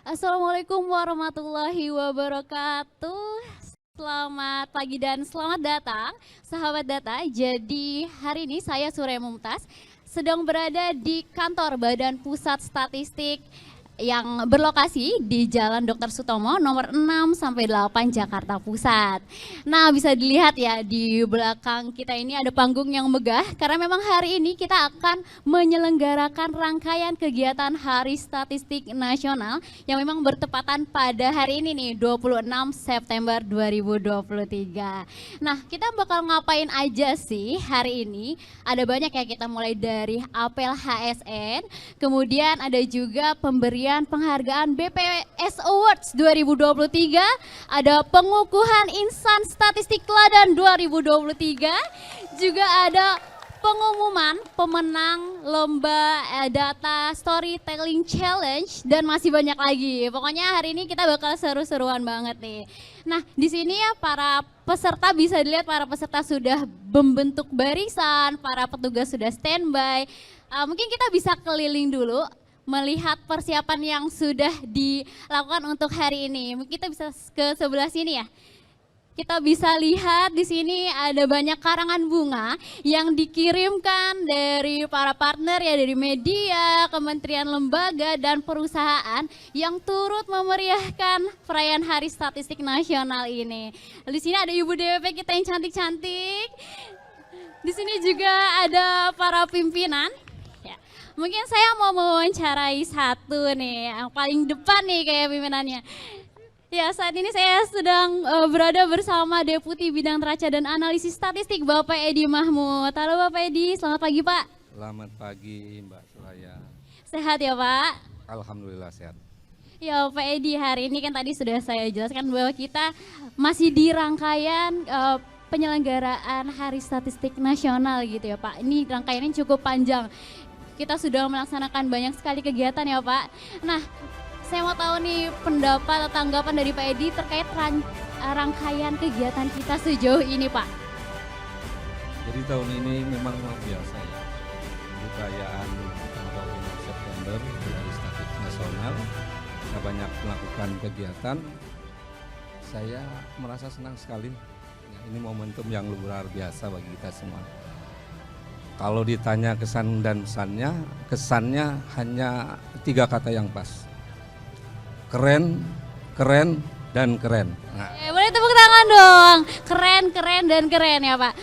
Assalamualaikum warahmatullahi wabarakatuh. Selamat pagi dan selamat datang sahabat data. Jadi hari ini saya Surya Mumtaz sedang berada di kantor Badan Pusat Statistik yang berlokasi di Jalan Dr. Sutomo nomor 6 sampai 8 Jakarta Pusat. Nah, bisa dilihat ya di belakang kita ini ada panggung yang megah karena memang hari ini kita akan menyelenggarakan rangkaian kegiatan Hari Statistik Nasional yang memang bertepatan pada hari ini nih 26 September 2023. Nah, kita bakal ngapain aja sih hari ini? Ada banyak ya, kita mulai dari apel HSN, kemudian ada juga pemberian penghargaan BPS Awards 2023, ada pengukuhan insan statistik teladan 2023, juga ada pengumuman pemenang lomba data storytelling challenge dan masih banyak lagi. Pokoknya hari ini kita bakal seru-seruan banget nih. Nah, di sini ya para peserta bisa dilihat para peserta sudah membentuk barisan, para petugas sudah standby. Mungkin kita bisa keliling dulu melihat persiapan yang sudah dilakukan untuk hari ini. Mungkin kita bisa ke sebelah sini ya. Kita bisa lihat di sini ada banyak karangan bunga yang dikirimkan dari para partner ya, dari media, kementerian, lembaga, dan perusahaan yang turut memeriahkan perayaan Hari Statistik Nasional ini. Di sini ada Ibu DWP kita yang cantik-cantik. Di sini juga ada para pimpinan. Mungkin saya mau mewawancarai satu nih, yang paling depan nih kayak pimpinannya. Ya, saat ini saya sedang berada bersama Deputi Bidang Neraca dan Analisis Statistik Bapak Edi Mahmud. Halo Bapak Edi, selamat pagi Pak. Selamat pagi Mbak Suraya. Sehat ya Pak? Alhamdulillah sehat. Ya Pak Edi, hari ini kan tadi sudah saya jelaskan bahwa kita masih di rangkaian penyelenggaraan Hari Statistik Nasional gitu ya Pak. Ini rangkaiannya cukup panjang. Kita sudah melaksanakan banyak sekali kegiatan ya Pak. Nah, saya mau tahu nih pendapat atau tanggapan dari Pak Edi terkait rangkaian kegiatan kita sejauh ini Pak. Jadi tahun ini memang luar biasa ya. Perayaan tanggal 5 September Hari Statistik Nasional. Kita banyak melakukan kegiatan. Saya merasa senang sekali. Ini momentum yang luar biasa bagi kita semua. Kalau ditanya kesan dan pesannya, kesannya hanya 3 kata yang pas. Keren, keren, dan keren. Nah. Boleh tepuk tangan dong. Keren, keren, dan keren ya Pak.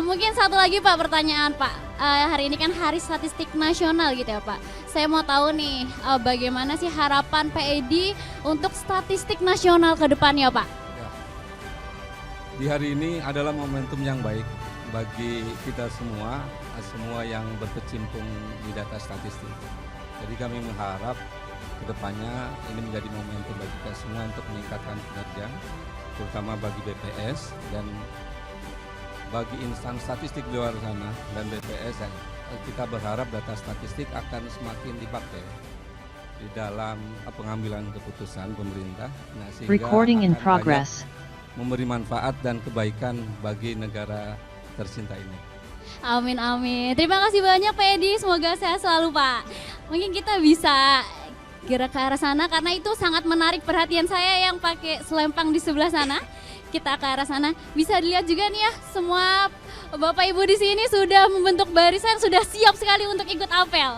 Mungkin satu lagi Pak pertanyaan Pak. Hari ini kan Hari Statistik Nasional gitu ya Pak. Saya mau tahu nih bagaimana sih harapan Pak Edi untuk statistik nasional ke depannya Pak? Ya. Di hari ini adalah momentum yang baik bagi kita semua yang berkecimpung di data statistik. Jadi kami mengharap kedepannya ini menjadi momentum bagi kita semua untuk meningkatkan kinerja, terutama bagi BPS dan bagi insan statistik di luar sana dan BPS. Kita berharap data statistik akan semakin dipakai di dalam pengambilan keputusan pemerintah, sehingga Recording in akan progress. memberi manfaat dan kebaikan bagi negara tercinta ini. Amin, amin. Terima kasih banyak Pak Edi, semoga sehat selalu Pak. Mungkin kita bisa gerak ke arah sana karena itu sangat menarik perhatian saya yang pakai selempang di sebelah sana. Kita ke arah sana. Bisa dilihat juga nih ya, semua Bapak Ibu di sini sudah membentuk barisan, sudah siap sekali untuk ikut apel.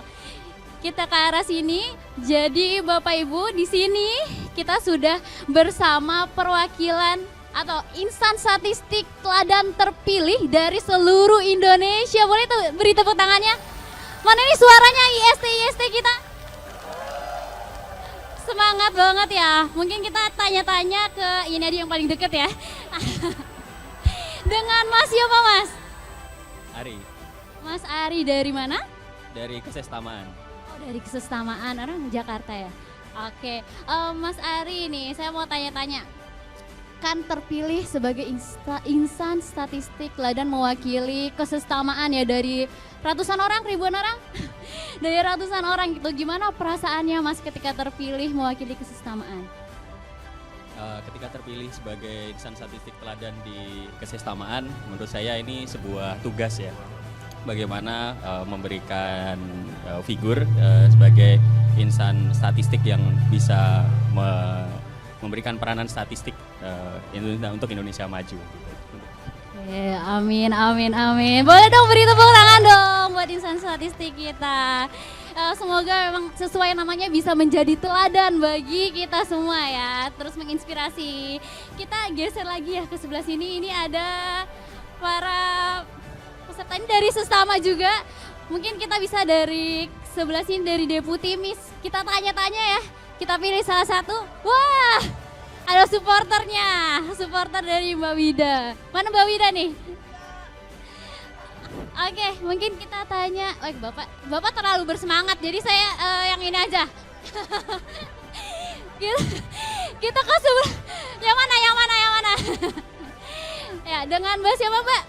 Kita ke arah sini. Jadi Bapak Ibu di sini kita sudah bersama perwakilan atau insan statistik teladan terpilih dari seluruh Indonesia. Boleh beri tepuk tangannya? Mana nih suaranya IST kita? Semangat banget ya. Mungkin kita tanya-tanya ke ini aja yang paling deket ya. Dengan Mas siapa Mas? Ari. Mas Ari dari mana? Dari Kesestamaan. Oh, dari Kesestamaan, orang Jakarta ya. Oke, Mas Ari nih saya mau tanya-tanya. Kan terpilih sebagai insan statistik dan mewakili Kesestamaan ya dari ratusan orang, ribuan orang, dari ratusan orang gitu. Gimana perasaannya Mas ketika terpilih mewakili Kesestamaan? Ketika terpilih sebagai insan statistik teladan di Kesestamaan, menurut saya ini sebuah tugas ya. Bagaimana memberikan figur sebagai insan statistik yang bisa memberikan peranan statistik untuk Indonesia maju. Amin, amin, amin. Boleh dong beri tepuk tangan dong buat insan statistik kita. Semoga memang sesuai namanya bisa menjadi teladan bagi kita semua ya. Terus menginspirasi. Kita geser lagi ya ke sebelah sini. Ini ada para peserta ini dari Sestama juga. Mungkin kita bisa dari sebelah sini dari Deputi Miss. Kita tanya-tanya ya. Kita pilih salah satu. Wah, ada supporternya. Supporter dari Mbak Wida. Mana Mbak Wida nih? Oke, mungkin kita tanya. Bapak terlalu bersemangat. Jadi saya yang ini aja. kita ke sebelah. Yang mana? Ya, dengan Mbak siapa Mbak?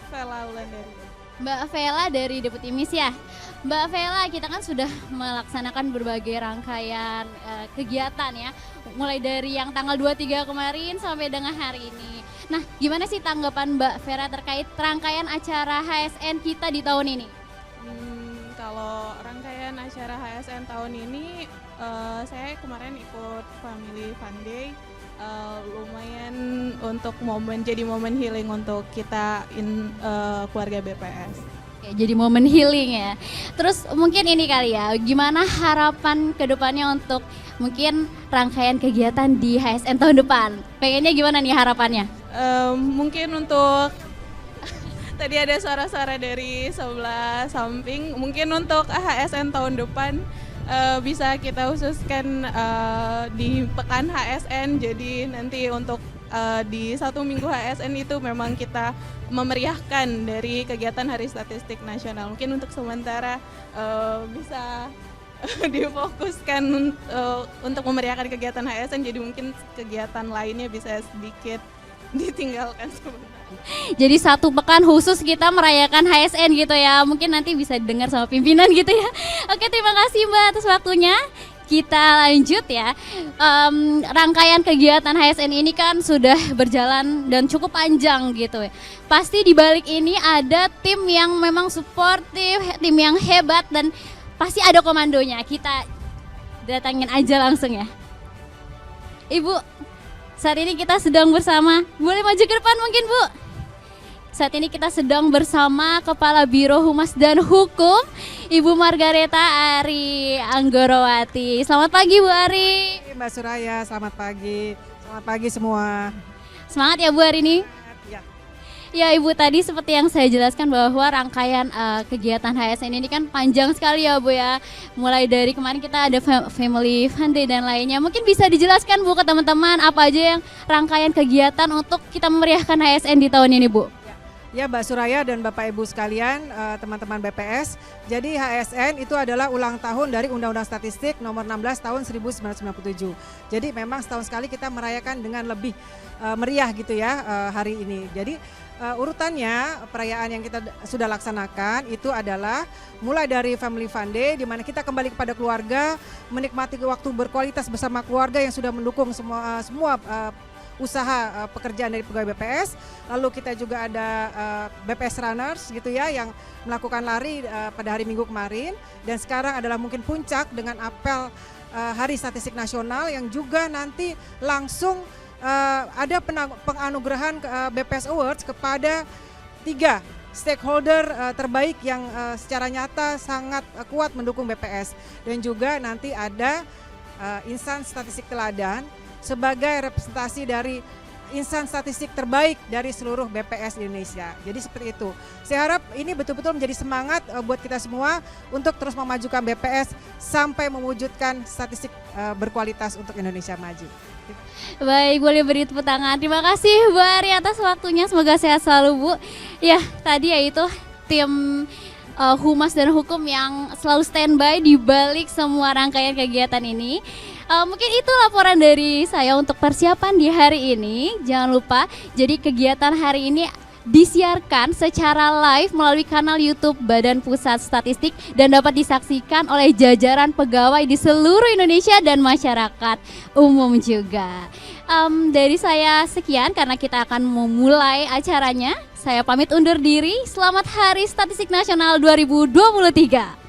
Vela Wulandari. Mbak Vela dari Deputi Miss ya. Mbak Vela, kita kan sudah melaksanakan berbagai rangkaian kegiatan ya. Mulai dari yang tanggal 23 kemarin sampai dengan hari ini. Nah, gimana sih tanggapan Mbak Vera terkait rangkaian acara HSN kita di tahun ini? Kalau rangkaian acara HSN tahun ini, saya kemarin ikut Family Fun Day. Lumayan untuk jadi momen healing untuk kita keluarga BPS. Oke, jadi momen healing ya. Terus mungkin ini kali ya, gimana harapan kedepannya untuk mungkin rangkaian kegiatan di HSN tahun depan? Pengennya gimana nih harapannya? Mungkin untuk tadi ada suara-suara dari sebelah samping. Mungkin untuk HSN tahun depan bisa kita khususkan di pekan HSN. Jadi nanti untuk di 1 minggu HSN itu memang kita memeriahkan dari kegiatan Hari Statistik Nasional. Mungkin untuk sementara bisa difokuskan untuk memeriahkan kegiatan HSN. Jadi mungkin kegiatan lainnya bisa sedikit ditinggalkan sebentar. Jadi 1 pekan khusus kita merayakan HSN gitu ya. Mungkin nanti bisa dengar sama pimpinan gitu ya. Oke, terima kasih Mbak atas waktunya. Kita lanjut ya. Rangkaian kegiatan HSN ini kan sudah berjalan dan cukup panjang gitu ya. Pasti di balik ini ada tim yang memang suportif, tim yang hebat dan pasti ada komandonya. Kita datangin aja langsung ya. Ibu, saat ini kita sedang bersama, boleh maju ke depan mungkin Bu? Saat ini kita sedang bersama Kepala Biro Humas dan Hukum, Ibu Margareta Ari Anggorowati. Selamat pagi Bu Ari. Mbak Suraya, selamat pagi. Selamat pagi semua. Semangat ya Bu hari ini. Ya. Ya Ibu, tadi seperti yang saya jelaskan bahwa rangkaian kegiatan HSN ini kan panjang sekali ya Bu ya. Mulai dari kemarin kita ada Family Fun Day dan lainnya. Mungkin bisa dijelaskan Bu ke teman-teman apa aja yang rangkaian kegiatan untuk kita memeriahkan HSN di tahun ini Bu. Ya Mbak Suraya dan Bapak Ibu sekalian, teman-teman BPS. Jadi HSN itu adalah ulang tahun dari Undang-Undang Statistik nomor 16 tahun 1997. Jadi memang setahun sekali kita merayakan dengan lebih meriah gitu ya hari ini. Jadi urutannya perayaan yang kita sudah laksanakan itu adalah mulai dari Family Fun Day di mana kita kembali kepada keluarga, menikmati waktu berkualitas bersama keluarga yang sudah mendukung semua usaha pekerjaan dari pegawai BPS. Lalu kita juga ada BPS Runners gitu ya yang melakukan lari pada hari Minggu kemarin, dan sekarang adalah mungkin puncak dengan apel Hari Statistik Nasional yang juga nanti langsung ada penganugerahan BPS Awards kepada 3 stakeholder terbaik yang secara nyata sangat kuat mendukung BPS, dan juga nanti ada insan statistik teladan sebagai representasi dari insan statistik terbaik dari seluruh BPS di Indonesia. Jadi seperti itu. Saya harap ini betul-betul menjadi semangat buat kita semua untuk terus memajukan BPS sampai mewujudkan statistik berkualitas untuk Indonesia maju. Baik, boleh beri tepuk tangan. Terima kasih Bu Ari atas waktunya. Semoga sehat selalu Bu. Ya, tadi yaitu tim Humas dan Hukum yang selalu standby di balik semua rangkaian kegiatan ini. Mungkin itu laporan dari saya untuk persiapan di hari ini. Jangan lupa, jadi kegiatan hari ini disiarkan secara live melalui kanal YouTube Badan Pusat Statistik dan dapat disaksikan oleh jajaran pegawai di seluruh Indonesia dan masyarakat umum juga. Dari saya sekian karena kita akan memulai acaranya. Saya pamit undur diri. Selamat Hari Statistik Nasional 2023.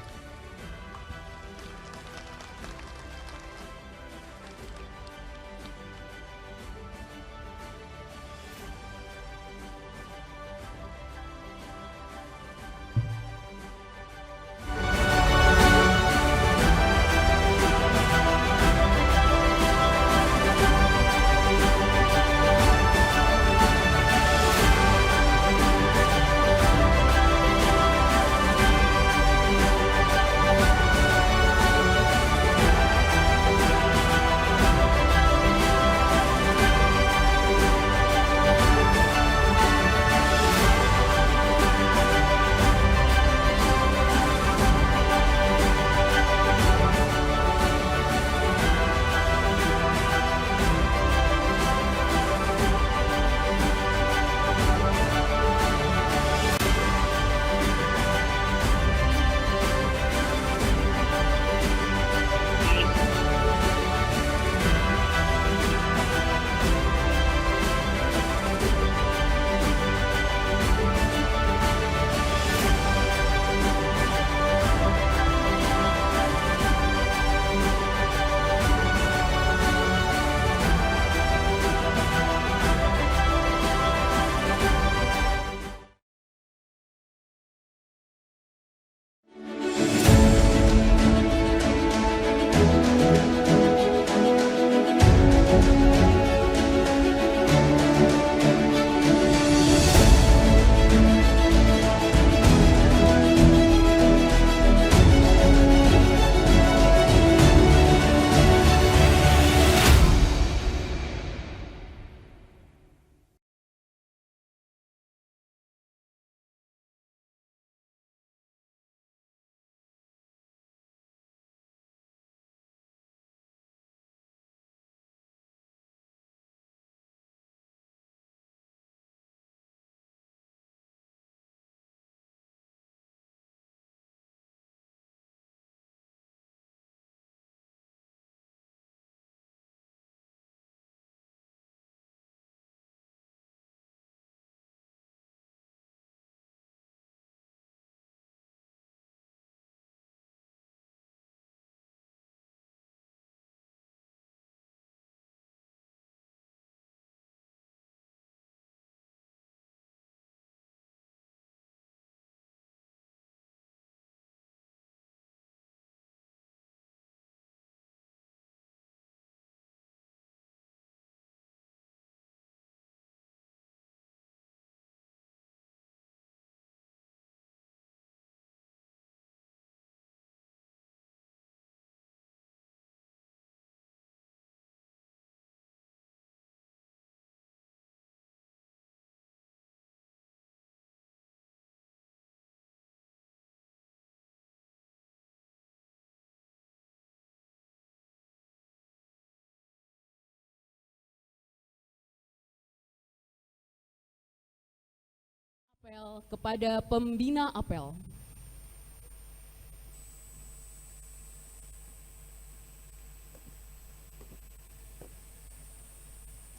Apel kepada pembina apel.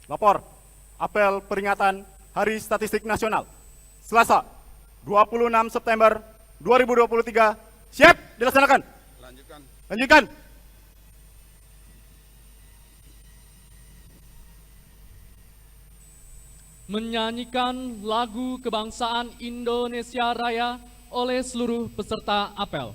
Lapor, apel peringatan Hari Statistik Nasional, Selasa, 26 September 2023, siap dilaksanakan. Lanjutkan. Menyanyikan lagu kebangsaan Indonesia Raya oleh seluruh peserta apel.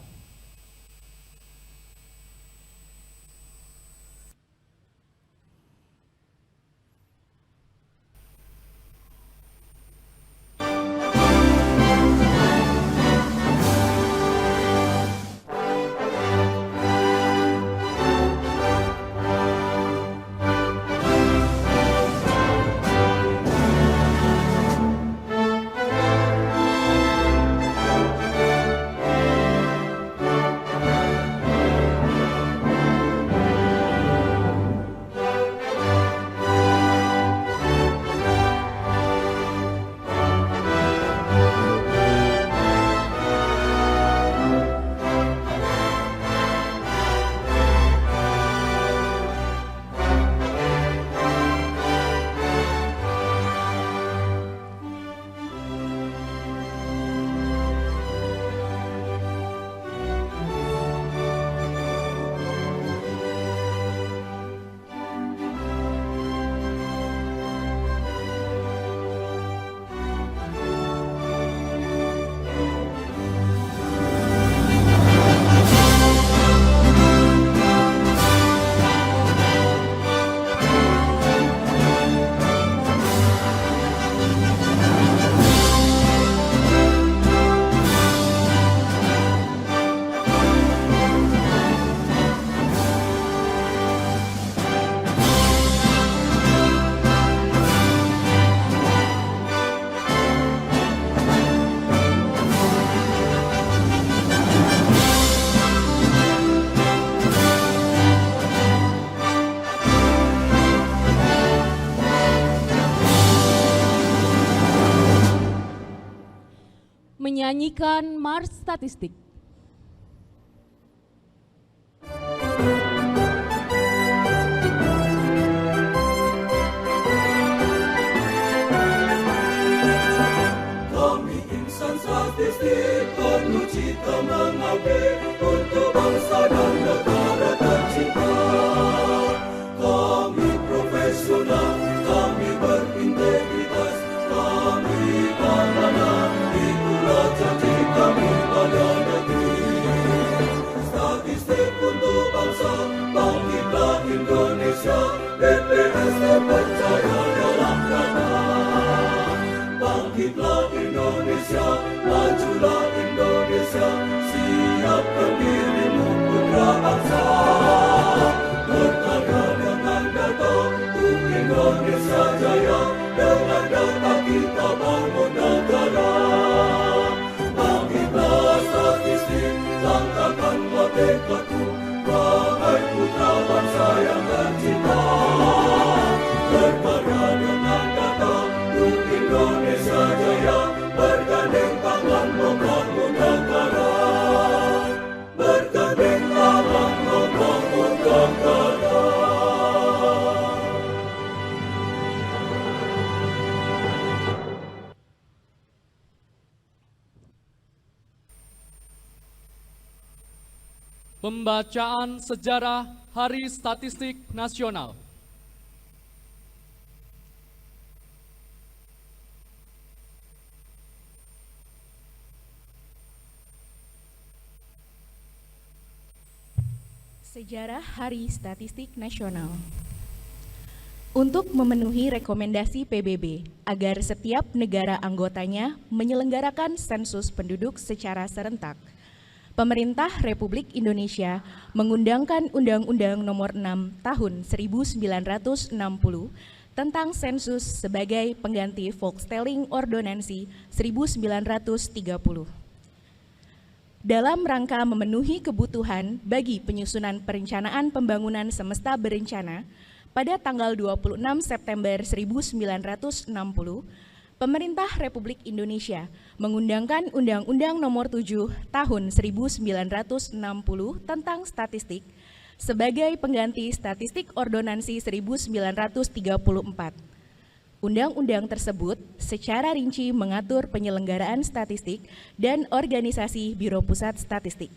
Menyanyikan Mars Statistik. Kami insan statistik penuh cita mengabdi untuk bangsa dan negara tercinta. Kami profesional, kami berintegritas, kami amanah, itulah janji kami pada negeri. Statistik untuk bangsa, bangkitlah Indonesia, BPS terpercaya dalam data. Bangkitlah Indonesia, majulah Indonesia, siapkan dirimu putra bangsa. Berkarya dengan data, untuk Indonesia jaya, dengan data kita bangun negara. Bangkitlah statistik, langkahkanlah tekadmu, wahai putra bangsa yang tercinta. Berkarya dengan data, untuk Indonesia jaya, bergandeng tangan membangun negara. Bergandeng tangan membangun negara. Pembacaan sejarah Hari Statistik Nasional. Sejarah Hari Statistik Nasional. Untuk memenuhi rekomendasi PBB agar setiap negara anggotanya menyelenggarakan sensus penduduk secara serentak, Pemerintah Republik Indonesia mengundangkan Undang-Undang Nomor 6 Tahun 1960 tentang sensus sebagai pengganti Volkstelling Ordonansi 1930. Dalam rangka memenuhi kebutuhan bagi penyusunan perencanaan pembangunan semesta berencana pada tanggal 26 September 1960, Pemerintah Republik Indonesia mengundangkan Undang-Undang Nomor 7 Tahun 1960 tentang Statistik sebagai pengganti Statistik Ordonansi 1934. Undang-undang tersebut secara rinci mengatur penyelenggaraan statistik dan organisasi Biro Pusat Statistik.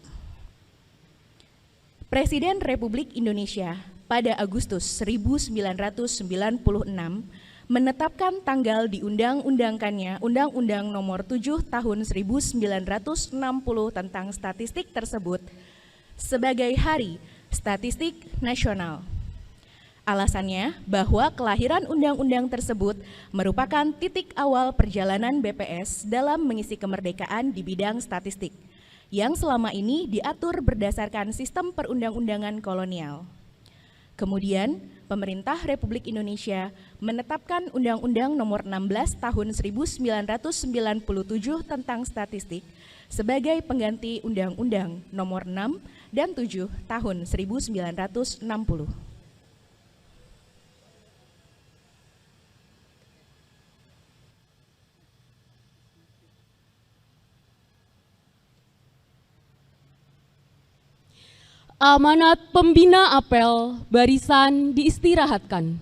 Presiden Republik Indonesia pada Agustus 1996 menetapkan tanggal diundang-undangkannya Undang-Undang Nomor 7 Tahun 1960 tentang statistik tersebut sebagai Hari Statistik Nasional. Alasannya bahwa kelahiran undang-undang tersebut merupakan titik awal perjalanan BPS dalam mengisi kemerdekaan di bidang statistik, yang selama ini diatur berdasarkan sistem perundang-undangan kolonial. Kemudian, pemerintah Republik Indonesia menetapkan Undang-Undang Nomor 16 Tahun 1997 tentang statistik sebagai pengganti Undang-Undang Nomor 6 dan 7 Tahun 1960. Amanat pembina apel barisan diistirahatkan.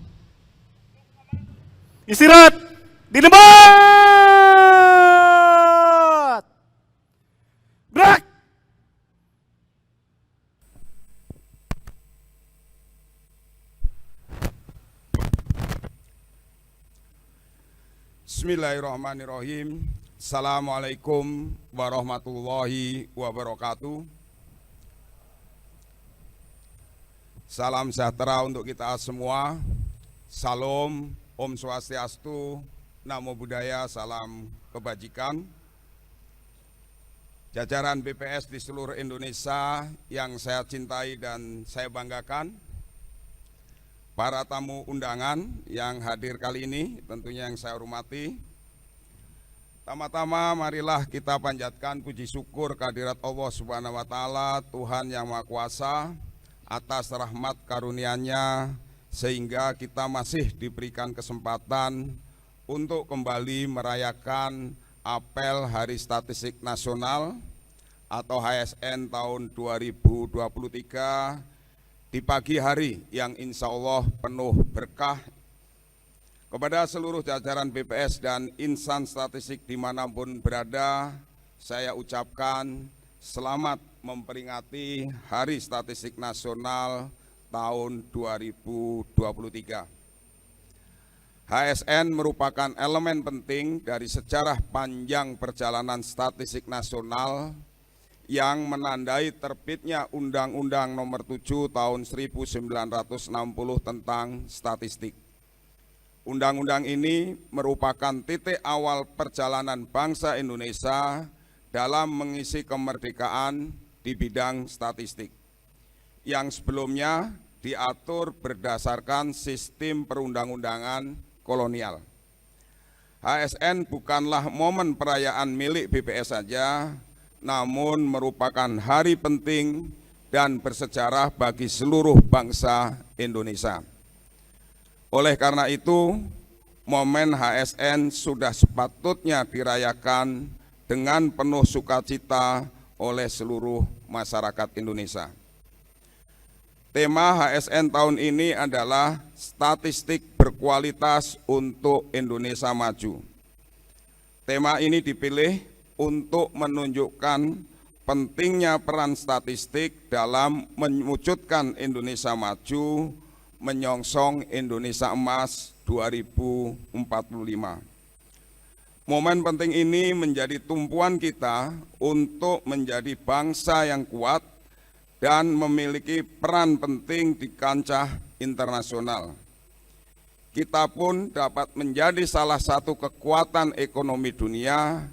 Istirahat di tempat. Gerak. Bismillahirrahmanirrahim. Assalamualaikum warahmatullahi wabarakatuh. Salam sejahtera untuk kita semua. Salam, Om Swastiastu, Namo Buddhaya, salam kebajikan. Jajaran BPS di seluruh Indonesia yang saya cintai dan saya banggakan. Para tamu undangan yang hadir kali ini tentunya yang saya hormati. Tama-tama marilah kita panjatkan puji syukur kehadirat Allah Subhanahu wa taala, Tuhan yang Maha Kuasa, atas rahmat karunia-Nya sehingga kita masih diberikan kesempatan untuk kembali merayakan apel Hari Statistik Nasional atau HSN tahun 2023 di pagi hari yang insya Allah penuh berkah. Kepada seluruh jajaran BPS dan insan statistik dimanapun berada, saya ucapkan selamat memperingati Hari Statistik Nasional tahun 2023. HSN merupakan elemen penting dari sejarah panjang perjalanan statistik nasional yang menandai terbitnya Undang-Undang Nomor 7 Tahun 1960 tentang statistik. Undang-undang ini merupakan titik awal perjalanan bangsa Indonesia dalam mengisi kemerdekaan di bidang statistik, yang sebelumnya diatur berdasarkan sistem perundang-undangan kolonial. HSN bukanlah momen perayaan milik BPS saja, namun merupakan hari penting dan bersejarah bagi seluruh bangsa Indonesia. Oleh karena itu, momen HSN sudah sepatutnya dirayakan dengan penuh sukacita oleh seluruh masyarakat Indonesia. Tema HSN tahun ini adalah statistik berkualitas untuk Indonesia maju. Tema ini dipilih untuk menunjukkan pentingnya peran statistik dalam mewujudkan Indonesia maju, menyongsong Indonesia Emas 2045. Momen penting ini menjadi tumpuan kita untuk menjadi bangsa yang kuat dan memiliki peran penting di kancah internasional. Kita pun dapat menjadi salah satu kekuatan ekonomi dunia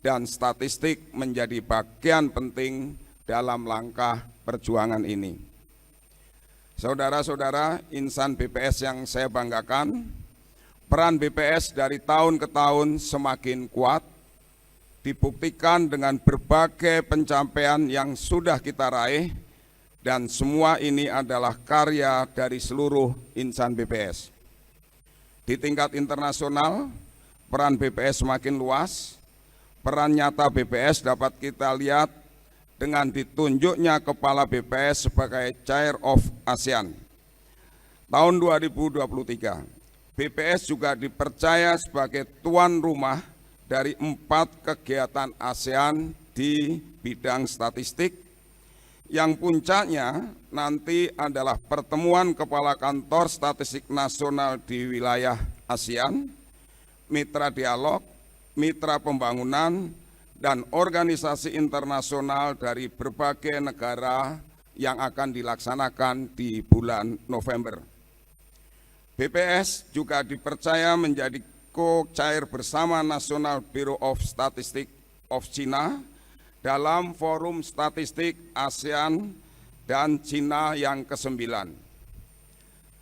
dan statistik menjadi bagian penting dalam langkah perjuangan ini. Saudara-saudara insan BPS yang saya banggakan, peran BPS dari tahun ke tahun semakin kuat, dibuktikan dengan berbagai pencapaian yang sudah kita raih, dan semua ini adalah karya dari seluruh insan BPS. Di tingkat internasional, peran BPS semakin luas. Peran nyata BPS dapat kita lihat dengan ditunjuknya Kepala BPS sebagai Chair of ASEAN. Tahun 2023, BPS juga dipercaya sebagai tuan rumah dari 4 kegiatan ASEAN di bidang statistik, yang puncaknya nanti adalah pertemuan Kepala Kantor Statistik Nasional di wilayah ASEAN, mitra dialog, mitra pembangunan, dan organisasi internasional dari berbagai negara yang akan dilaksanakan di bulan November. BPS juga dipercaya menjadi co-chair bersama National Bureau of Statistics of China dalam Forum Statistik ASEAN dan China yang ke-9.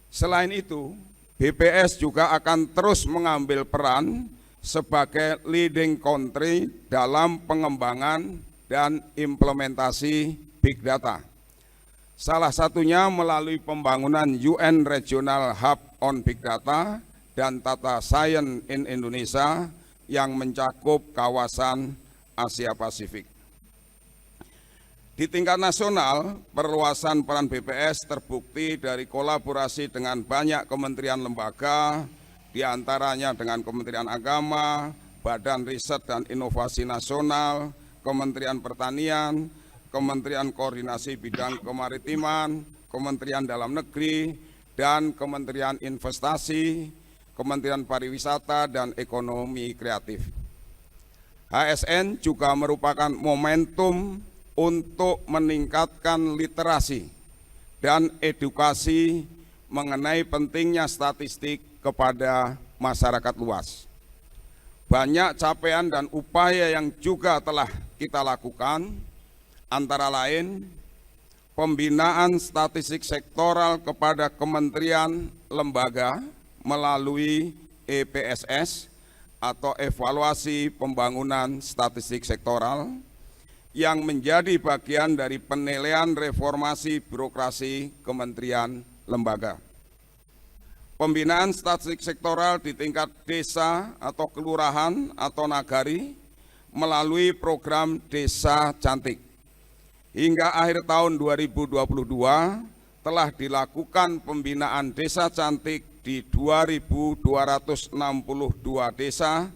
Selain itu, BPS juga akan terus mengambil peran sebagai leading country dalam pengembangan dan implementasi Big Data. Salah satunya melalui pembangunan UN Regional Hub on Big Data dan Data Science in Indonesia yang mencakup kawasan Asia Pasifik. Di tingkat nasional, perluasan peran BPS terbukti dari kolaborasi dengan banyak kementerian lembaga, di antaranya dengan Kementerian Agama, Badan Riset dan Inovasi Nasional, Kementerian Pertanian, Kementerian Koordinasi Bidang Kemaritiman, Kementerian Dalam Negeri, dan Kementerian Investasi, Kementerian Pariwisata dan Ekonomi Kreatif. HSN juga merupakan momentum untuk meningkatkan literasi dan edukasi mengenai pentingnya statistik kepada masyarakat luas. Banyak capaian dan upaya yang juga telah kita lakukan, antara lain pembinaan statistik sektoral kepada kementerian lembaga melalui EPSS atau evaluasi pembangunan statistik sektoral yang menjadi bagian dari penilaian reformasi birokrasi kementerian lembaga. Pembinaan statistik sektoral di tingkat desa atau kelurahan atau nagari melalui program Desa Cantik. Hingga akhir tahun 2022 telah dilakukan pembinaan Desa Cantik di 2.262 desa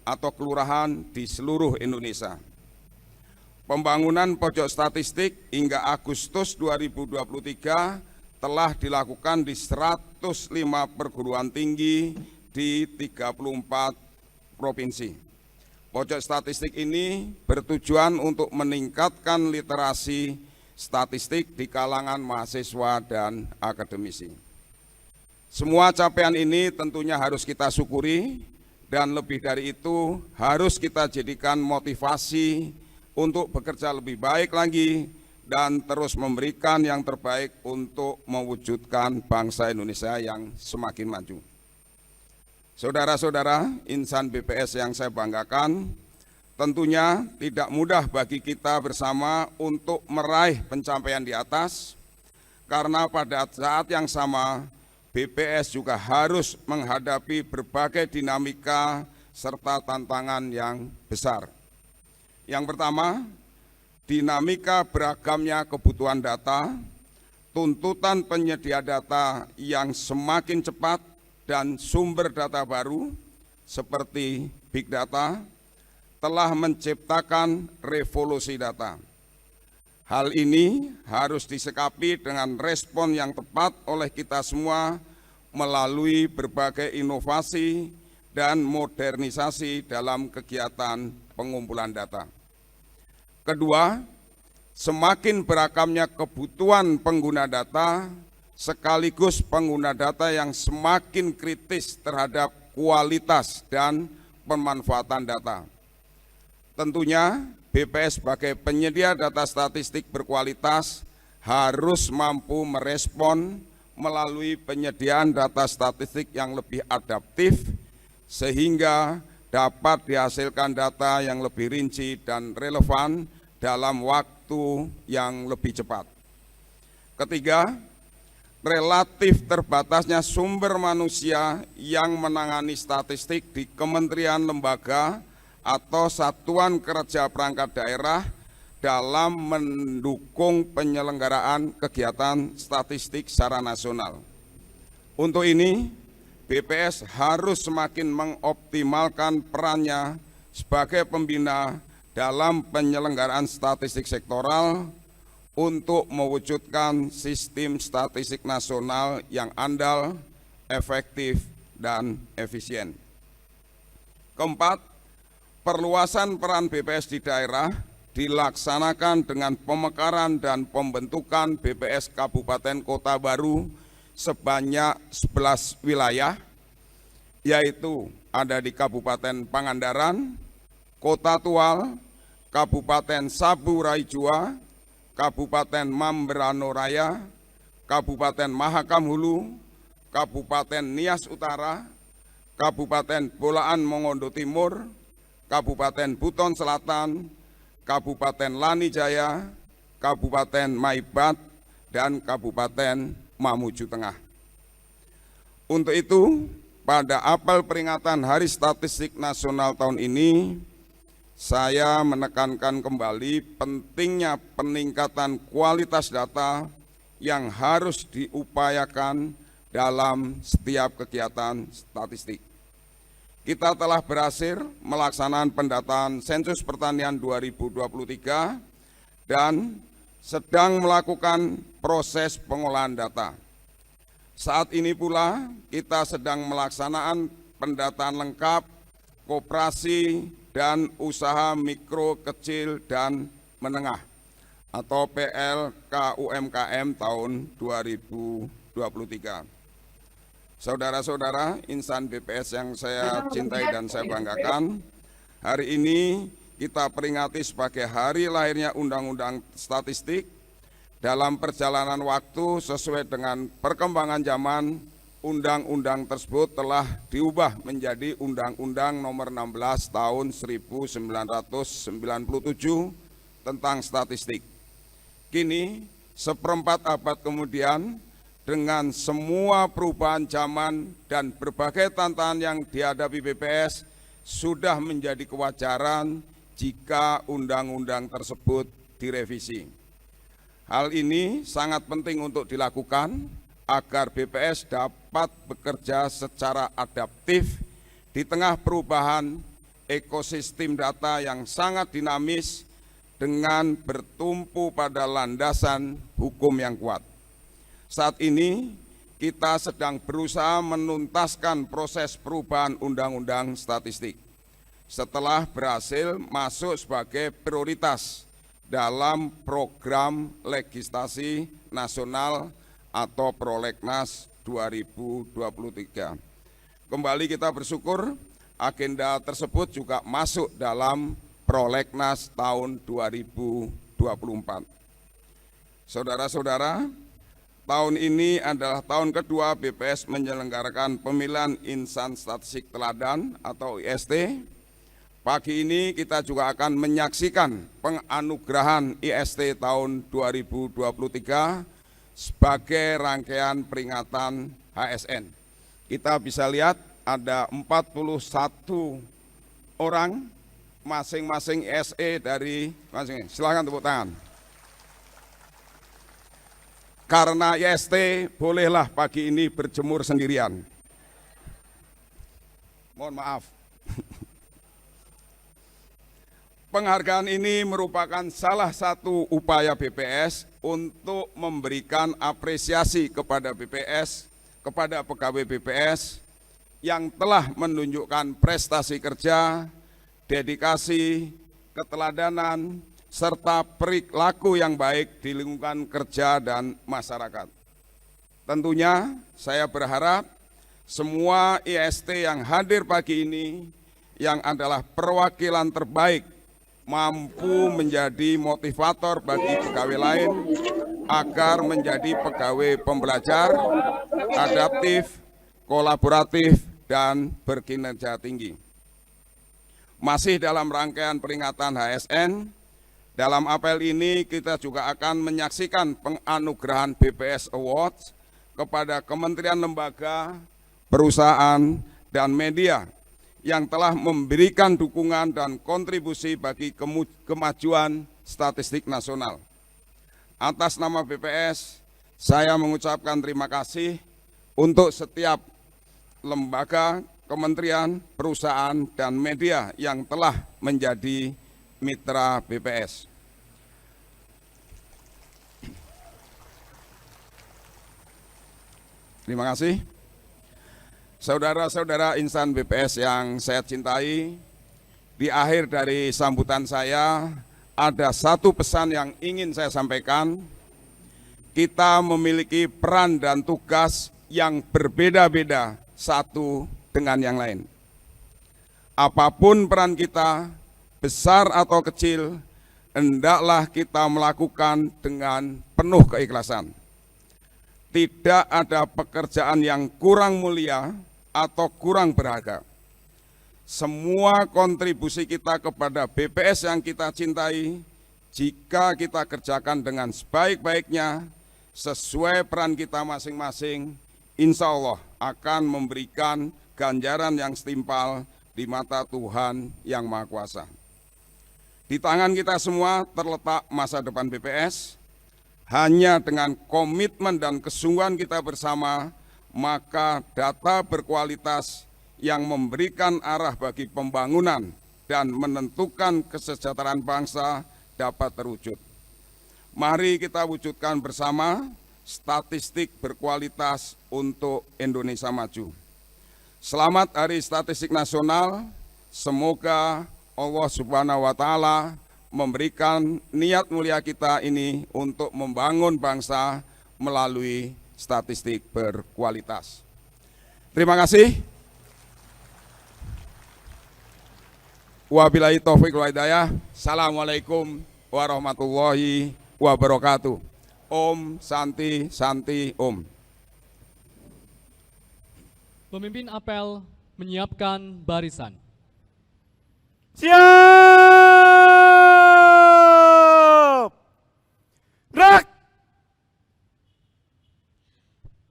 atau kelurahan di seluruh Indonesia. Pembangunan pojok statistik hingga Agustus 2023 telah dilakukan di 105 perguruan tinggi di 34 provinsi. Pojok statistik ini bertujuan untuk meningkatkan literasi statistik di kalangan mahasiswa dan akademisi. Semua capaian ini tentunya harus kita syukuri, dan lebih dari itu harus kita jadikan motivasi untuk bekerja lebih baik lagi dan terus memberikan yang terbaik untuk mewujudkan bangsa Indonesia yang semakin maju. Saudara-saudara, insan BPS yang saya banggakan, tentunya tidak mudah bagi kita bersama untuk meraih pencapaian di atas, karena pada saat yang sama BPS juga harus menghadapi berbagai dinamika serta tantangan yang besar. Yang pertama, dinamika beragamnya kebutuhan data, tuntutan penyedia data yang semakin cepat, dan sumber data baru seperti Big Data telah menciptakan revolusi data. Hal ini harus disikapi dengan respon yang tepat oleh kita semua melalui berbagai inovasi dan modernisasi dalam kegiatan pengumpulan data. Kedua, semakin beragamnya kebutuhan pengguna data sekaligus pengguna data yang semakin kritis terhadap kualitas dan pemanfaatan data. Tentunya BPS sebagai penyedia data statistik berkualitas harus mampu merespon melalui penyediaan data statistik yang lebih adaptif sehingga dapat dihasilkan data yang lebih rinci dan relevan dalam waktu yang lebih cepat. Ketiga, relatif terbatasnya sumber manusia yang menangani statistik di kementerian, lembaga, atau satuan kerja perangkat daerah dalam mendukung penyelenggaraan kegiatan statistik secara nasional. Untuk ini, BPS harus semakin mengoptimalkan perannya sebagai pembina dalam penyelenggaraan statistik sektoral untuk mewujudkan sistem statistik nasional yang andal, efektif, dan efisien. Keempat, perluasan peran BPS di daerah dilaksanakan dengan pemekaran dan pembentukan BPS Kabupaten Kota baru sebanyak 11 wilayah, yaitu ada di Kabupaten Pangandaran, Kota Tual, Kabupaten Sabu Raijua, Kabupaten Mamberano Raya, Kabupaten Mahakam Hulu, Kabupaten Nias Utara, Kabupaten Bolaan Mongondo Timur, Kabupaten Buton Selatan, Kabupaten Lani Jaya, Kabupaten Maibat, dan Kabupaten Mamuju Tengah. Untuk itu, pada apel peringatan Hari Statistik Nasional tahun ini, saya menekankan kembali pentingnya peningkatan kualitas data yang harus diupayakan dalam setiap kegiatan statistik. Kita telah berhasil melaksanakan pendataan sensus pertanian 2023 dan sedang melakukan proses pengolahan data. Saat ini pula kita sedang melaksanakan pendataan lengkap koperasi dan usaha mikro, kecil, dan menengah atau PLK-UMKM tahun 2023. Saudara-saudara, insan BPS yang saya cintai dan saya banggakan, hari ini kita peringati sebagai hari lahirnya Undang-Undang Statistik. Dalam perjalanan waktu sesuai dengan perkembangan zaman, undang-undang tersebut telah diubah menjadi Undang-Undang Nomor 16 Tahun 1997 tentang statistik. Kini, seperempat abad kemudian, dengan semua perubahan zaman dan berbagai tantangan yang dihadapi BPS, sudah menjadi kewajaran jika undang-undang tersebut direvisi. Hal ini sangat penting untuk dilakukan agar BPS dapat bekerja secara adaptif di tengah perubahan ekosistem data yang sangat dinamis dengan bertumpu pada landasan hukum yang kuat. Saat ini kita sedang berusaha menuntaskan proses perubahan undang-undang statistik setelah berhasil masuk sebagai prioritas dalam program legislasi nasional atau Prolegnas 2023. Kembali kita bersyukur agenda tersebut juga masuk dalam Prolegnas tahun 2024. Saudara-saudara, tahun ini adalah tahun kedua BPS menyelenggarakan pemilihan insan statistik teladan atau IST. Pagi ini kita juga akan menyaksikan penganugerahan IST tahun 2023 sebagai rangkaian peringatan HSN. Kita bisa lihat ada 41 orang masing-masing ISE dari masing-masing. Silakan tepuk tangan. Karena IST, bolehlah pagi ini berjemur sendirian. Mohon maaf. Penghargaan ini merupakan salah satu upaya BPS untuk memberikan apresiasi kepada BPS, kepada pegawai BPS yang telah menunjukkan prestasi kerja, dedikasi, keteladanan, serta perilaku yang baik di lingkungan kerja dan masyarakat. Tentunya saya berharap semua IST yang hadir pagi ini yang adalah perwakilan terbaik mampu menjadi motivator bagi pegawai lain agar menjadi pegawai pembelajar, adaptif, kolaboratif, dan berkinerja tinggi. Masih dalam rangkaian peringatan HSN, dalam apel ini kita juga akan menyaksikan penganugerahan BPS Awards kepada kementerian, lembaga, perusahaan, dan media yang telah memberikan dukungan dan kontribusi bagi kemajuan statistik nasional. Atas nama BPS, saya mengucapkan terima kasih untuk setiap lembaga, kementerian, perusahaan, dan media yang telah menjadi mitra BPS. Terima kasih. Saudara-saudara insan BPS yang saya cintai, di akhir dari sambutan saya ada satu pesan yang ingin saya sampaikan. Kita memiliki peran dan tugas yang berbeda-beda satu dengan yang lain. Apapun peran kita, besar atau kecil, hendaklah kita melakukan dengan penuh keikhlasan. Tidak ada pekerjaan yang kurang mulia atau kurang berharga. Semua kontribusi kita kepada BPS yang kita cintai, jika kita kerjakan dengan sebaik-baiknya, sesuai peran kita masing-masing, insya Allah akan memberikan ganjaran yang setimpal di mata Tuhan yang Maha Kuasa. Di tangan kita semua terletak masa depan BPS. Hanya dengan komitmen dan kesungguhan kita bersama, maka data berkualitas yang memberikan arah bagi pembangunan dan menentukan kesejahteraan bangsa dapat terwujud. Mari kita wujudkan bersama statistik berkualitas untuk Indonesia maju. Selamat Hari Statistik Nasional. Semoga Allah Subhanahu wa Ta'ala memberikan niat mulia kita ini untuk membangun bangsa melalui statistik berkualitas. Terima kasih. Wabillahi taufiq wal hidayah. Assalamualaikum warahmatullahi wabarakatuh. Om Santi Santi Om. Pemimpin apel menyiapkan barisan. Siap! Gerak!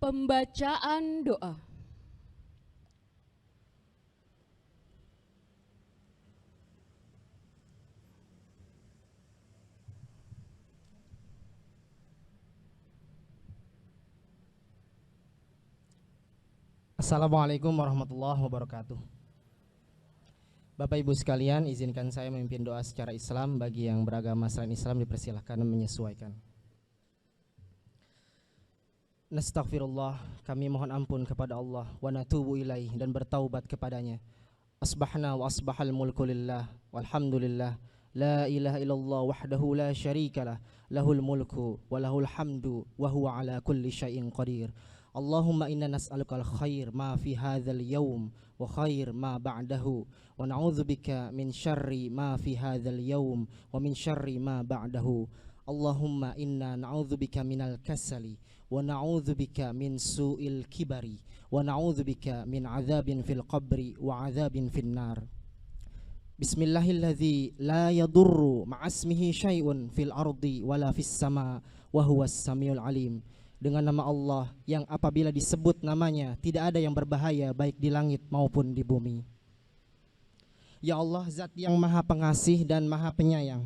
Pembacaan doa. Assalamualaikum warahmatullahi wabarakatuh. Bapak Ibu sekalian, izinkan saya memimpin doa secara Islam. Bagi yang beragama selain Islam dipersilahkan menyesuaikan. Nastaghfirullah, kami mohon ampun kepada Allah, wa natubu ilaih, dan bertaubat kepadanya. Asbahna wa asbahal mulku lillah, walhamdulillah, la ilaha illallah wahdahu la syarikalah, lahul mulku wa lahul hamdu, wa huwa ala kulli syai'in qadir. Allahumma inna nas'alukal khair ma fi hadzal yawm wa khair ma ba'dahu wa na'udzubika min syarri ma fi hadzal yawm wa min syarri ma ba'dahu. Allahumma inna na'udzubika minal kasali wa na'udzubika min su'il kibari wa na'udzubika min adzabin fil qabri wa adzabin fin nar. Bismillahilladzi la yadurru ma'asmihi syai'un fil ardi wala fis sama wa huwas samiul alim. Dengan nama Allah yang apabila disebut namanya tidak ada yang berbahaya baik di langit maupun di bumi. Ya Allah, Zat yang Maha Pengasih dan Maha Penyayang,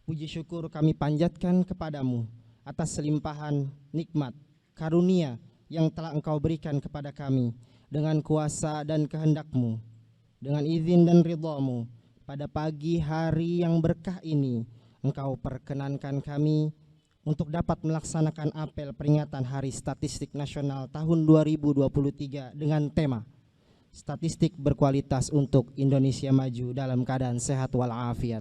puji syukur kami panjatkan kepadamu atas limpahan nikmat karunia yang telah Engkau berikan kepada kami dengan kuasa dan kehendak-Mu. Dengan izin dan ridha-Mu, pada pagi hari yang berkah ini Engkau perkenankan kami untuk dapat melaksanakan apel peringatan Hari Statistik Nasional tahun 2023 dengan tema Statistik Berkualitas untuk Indonesia Maju dalam keadaan sehat walafiat.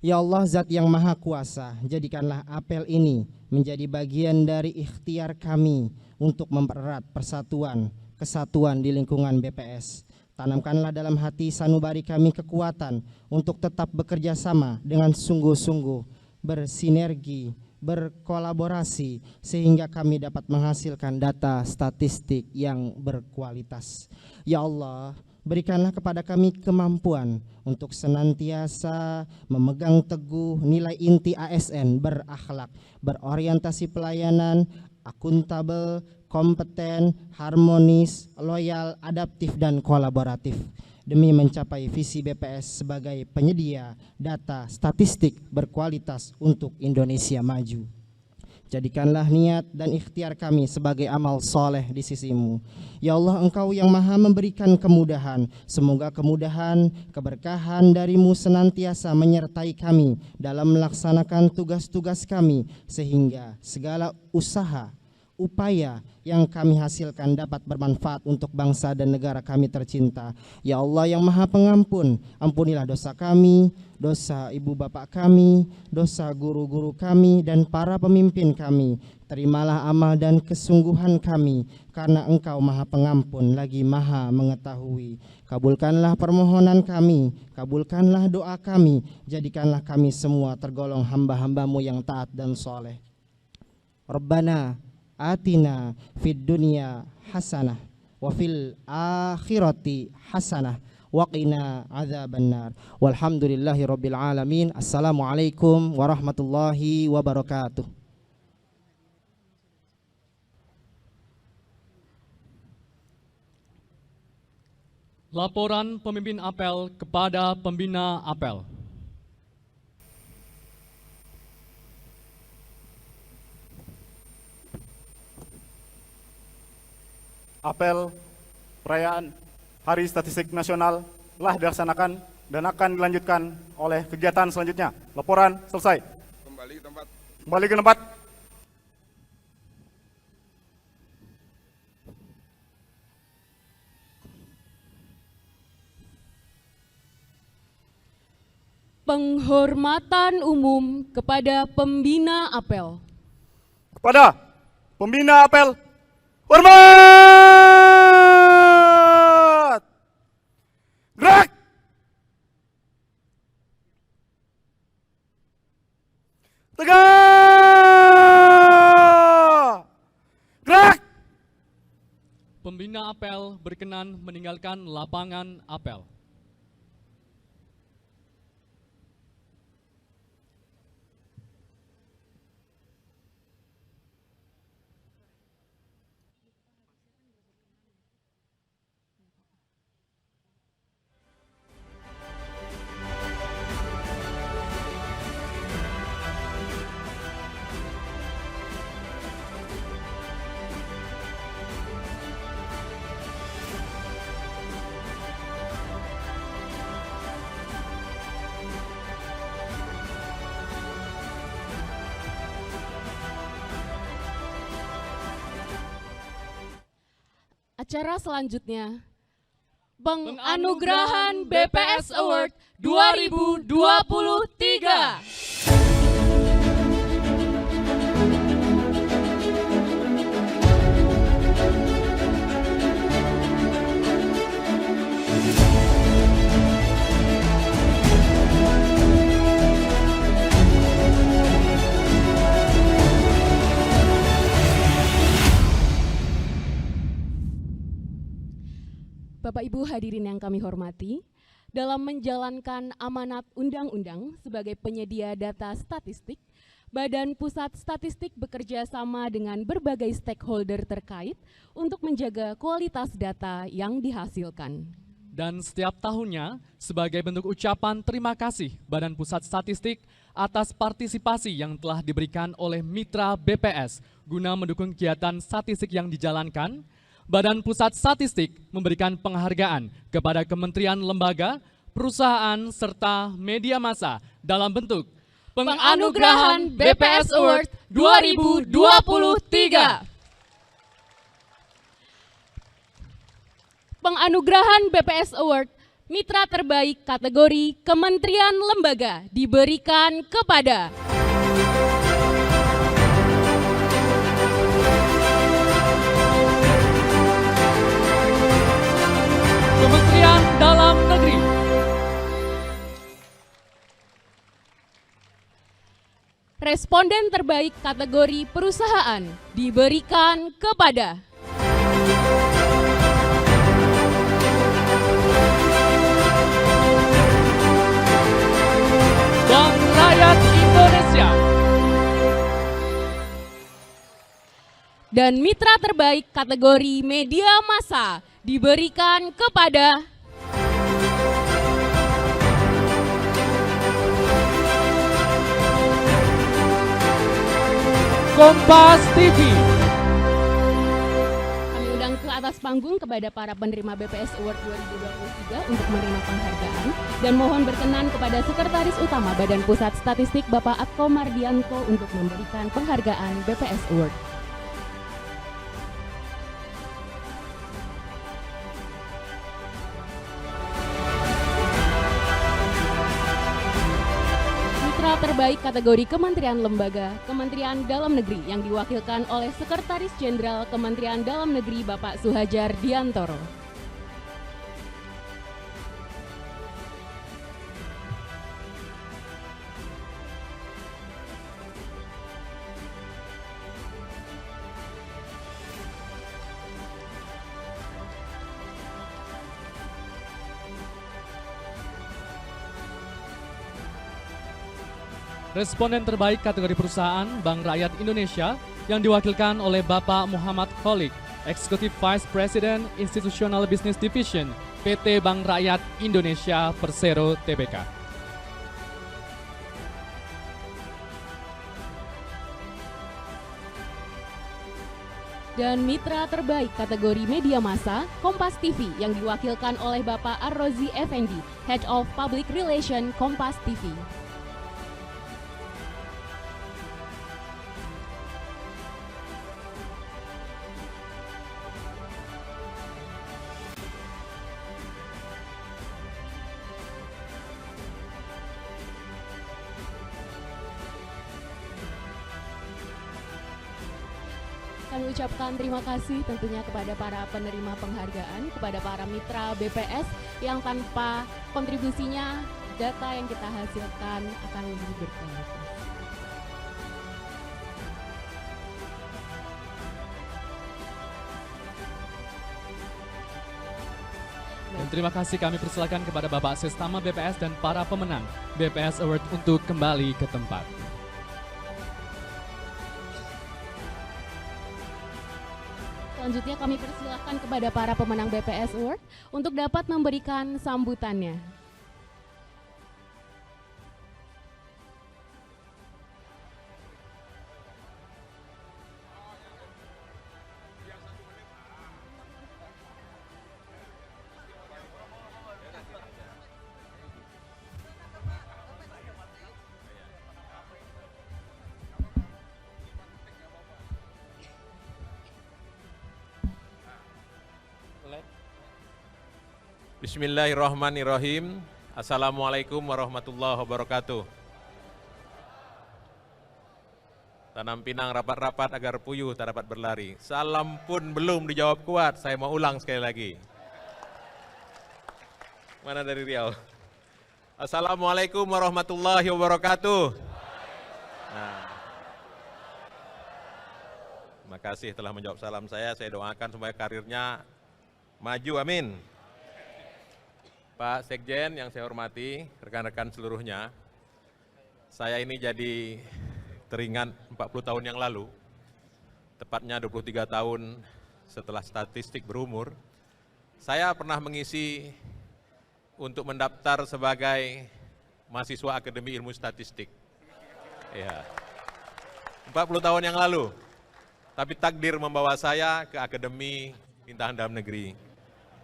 Ya Allah, Zat yang Maha Kuasa, jadikanlah apel ini menjadi bagian dari ikhtiar kami untuk mempererat persatuan, kesatuan di lingkungan BPS. Tanamkanlah dalam hati sanubari kami kekuatan untuk tetap bekerja sama dengan sungguh-sungguh, bersinergi, berkolaborasi, sehingga kami dapat menghasilkan data statistik yang berkualitas. Ya Allah, berikanlah kepada kami kemampuan untuk senantiasa memegang teguh nilai inti ASN, berakhlak, berorientasi pelayanan, akuntabel, kompeten, harmonis, loyal, adaptif, dan kolaboratif demi mencapai visi BPS sebagai penyedia data statistik berkualitas untuk Indonesia maju. Jadikanlah niat dan ikhtiar kami sebagai amal soleh di sisimu. Ya Allah, Engkau yang maha memberikan kemudahan. Semoga kemudahan, keberkahan darimu senantiasa menyertai kami dalam melaksanakan tugas-tugas kami, sehingga segala usaha, upaya yang kami hasilkan dapat bermanfaat untuk bangsa dan negara kami tercinta. Ya Allah yang maha pengampun, ampunilah dosa kami, dosa ibu bapak kami, dosa guru-guru kami, dan para pemimpin kami. Terimalah amal dan kesungguhan kami, karena Engkau maha pengampun lagi maha mengetahui. Kabulkanlah permohonan kami, kabulkanlah doa kami, jadikanlah kami semua tergolong hamba-hambamu yang taat dan soleh. Rabbana atina fid dunya hasanah wa fil akhirati hasanah wa qina adzabannar. Walhamdulillahi rabbil alamin. Assalamualaikum warahmatullahi wabarakatuh. Laporan pemimpin apel kepada pembina apel. Apel perayaan Hari Statistik Nasional telah dilaksanakan dan akan dilanjutkan oleh kegiatan selanjutnya. Laporan selesai. Kembali ke tempat. Kembali ke tempat. Penghormatan umum kepada pembina apel. Kepada pembina apel, hormat! Gerak! Tegak! Gerak! Pembina apel berkenan meninggalkan lapangan apel. Acara selanjutnya, penganugerahan BPS Award 2023. Bapak Ibu hadirin yang kami hormati, dalam menjalankan amanat undang-undang sebagai penyedia data statistik, Badan Pusat Statistik bekerja sama dengan berbagai stakeholder terkait untuk menjaga kualitas data yang dihasilkan. Dan setiap tahunnya, sebagai bentuk ucapan terima kasih Badan Pusat Statistik atas partisipasi yang telah diberikan oleh mitra BPS guna mendukung kegiatan statistik yang dijalankan, Badan Pusat Statistik memberikan penghargaan kepada kementerian, lembaga, perusahaan, serta media massa dalam bentuk penganugerahan BPS Award 2023. Penganugerahan BPS Award Mitra Terbaik kategori Kementerian Lembaga diberikan kepada Kementerian Dalam Negeri. Responden terbaik kategori perusahaan diberikan kepada Bank Rakyat Indonesia. Dan mitra terbaik kategori media massa diberikan kepada Kompas TV. Kami undang ke atas panggung kepada para penerima BPS Award 2023 untuk menerima penghargaan dan mohon berkenan kepada Sekretaris Utama Badan Pusat Statistik Bapak Atko Mardianto untuk memberikan penghargaan BPS Award. Mitra terbaik kategori Kementerian Lembaga, Kementerian Dalam Negeri yang diwakilkan oleh Sekretaris Jenderal Kementerian Dalam Negeri Bapak Suhajar Diantoro. Responden terbaik kategori perusahaan Bank Rakyat Indonesia yang diwakilkan oleh Bapak Muhammad Kholik, Executive Vice President Institutional Business Division PT Bank Rakyat Indonesia Persero Tbk. Dan mitra terbaik kategori media massa Kompas TV yang diwakilkan oleh Bapak Arrozi Effendi, Head of Public Relation Kompas TV. Kami ucapkan terima kasih tentunya kepada para penerima penghargaan, kepada para mitra BPS yang tanpa kontribusinya data yang kita hasilkan akan lebih berkualitas. Dan terima kasih kami persilakan kepada Bapak Sestama BPS dan para pemenang BPS Award untuk kembali ke tempat. Selanjutnya kami persilakan kepada para pemenang BPS Award untuk dapat memberikan sambutannya. Bismillahirrahmanirrahim. Assalamualaikum warahmatullahi wabarakatuh. Tanam pinang rapat-rapat agar puyuh tak dapat berlari. Salam pun belum dijawab kuat, saya mau ulang sekali lagi. Mana dari Riau? Assalamualaikum warahmatullahi wabarakatuh. Nah, terima kasih telah menjawab salam saya doakan supaya karirnya maju, amin. Pak Sekjen yang saya hormati, rekan-rekan seluruhnya, saya ini jadi teringat 40 tahun yang lalu, tepatnya 23 tahun setelah statistik berumur, saya pernah mengisi untuk mendaftar sebagai mahasiswa Akademi Ilmu Statistik. Ya, 40 tahun yang lalu, tapi takdir membawa saya ke Akademi Pemerintahan Dalam Negeri.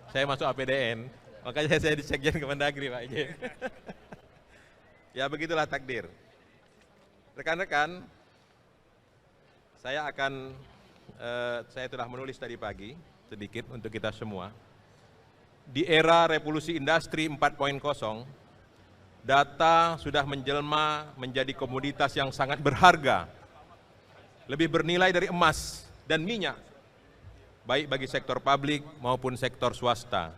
Saya masuk APDN, makanya saya di Sekjen Kemendagri, Pak Ije. Ya begitulah takdir. Rekan-rekan, saya telah menulis tadi pagi sedikit untuk kita semua. Di era revolusi industri 4.0, data sudah menjelma menjadi komoditas yang sangat berharga, lebih bernilai dari emas dan minyak, baik bagi sektor publik maupun sektor swasta.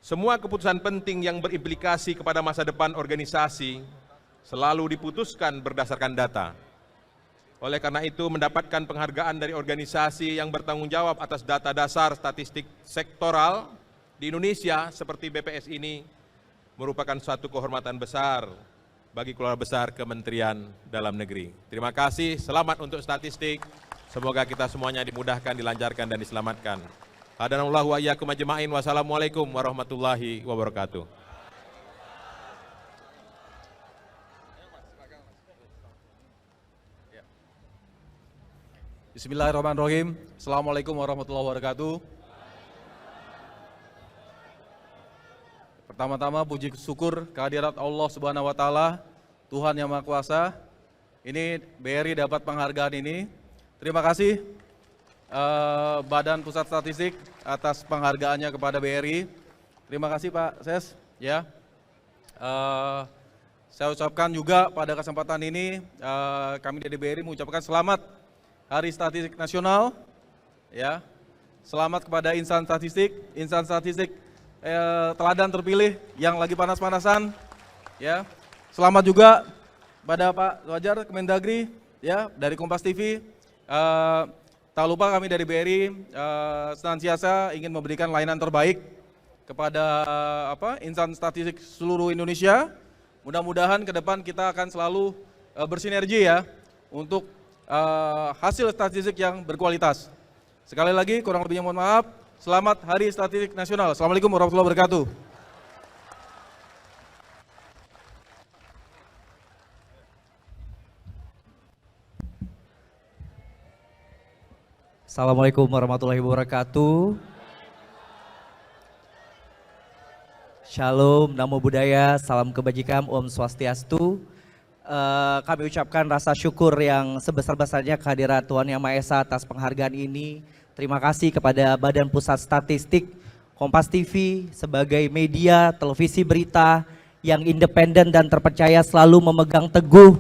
Semua keputusan penting yang berimplikasi kepada masa depan organisasi selalu diputuskan berdasarkan data. Oleh karena itu, mendapatkan penghargaan dari organisasi yang bertanggung jawab atas data dasar statistik sektoral di Indonesia seperti BPS ini merupakan suatu kehormatan besar bagi keluarga besar Kementerian Dalam Negeri. Terima kasih, selamat untuk statistik, Semoga kita semuanya dimudahkan, dilancarkan, dan diselamatkan. Hadanallahu wa iyyakum ajma'in. Wassalamualaikum warahmatullahi wabarakatuh. Bismillahirrahmanirrahim. Assalamualaikum warahmatullahi wabarakatuh. Pertama-tama puji syukur kehadirat Allah Subhanahu wa taala, Tuhan yang Maha Kuasa. Ini BRI dapat penghargaan ini. Terima kasih Badan Pusat Statistik atas penghargaannya kepada BRI. Terima kasih Pak Ses. Ya, saya ucapkan juga pada kesempatan ini kami dari BRI mengucapkan selamat Hari Statistik Nasional. Ya, selamat kepada insan statistik teladan terpilih yang lagi panas-panasan. Ya, selamat juga pada Pak Wajar Kemendagri. Ya, dari Kompas TV. Tak lupa kami dari BRI senantiasa ingin memberikan layanan terbaik kepada insan statistik seluruh Indonesia. Mudah-mudahan ke depan kita akan selalu bersinergi ya untuk hasil statistik yang berkualitas. Sekali lagi kurang lebihnya mohon maaf. Selamat Hari Statistik Nasional. Assalamualaikum warahmatullahi wabarakatuh. Assalamualaikum warahmatullahi wabarakatuh. Shalom, namo buddhaya, salam kebajikan, Om Swastiastu. Kami ucapkan rasa syukur yang sebesar-besarnya kehadirat Tuhan Yang Maha Esa atas penghargaan ini. Terima kasih kepada Badan Pusat Statistik, Kompas TV sebagai media televisi berita yang independen dan terpercaya selalu memegang teguh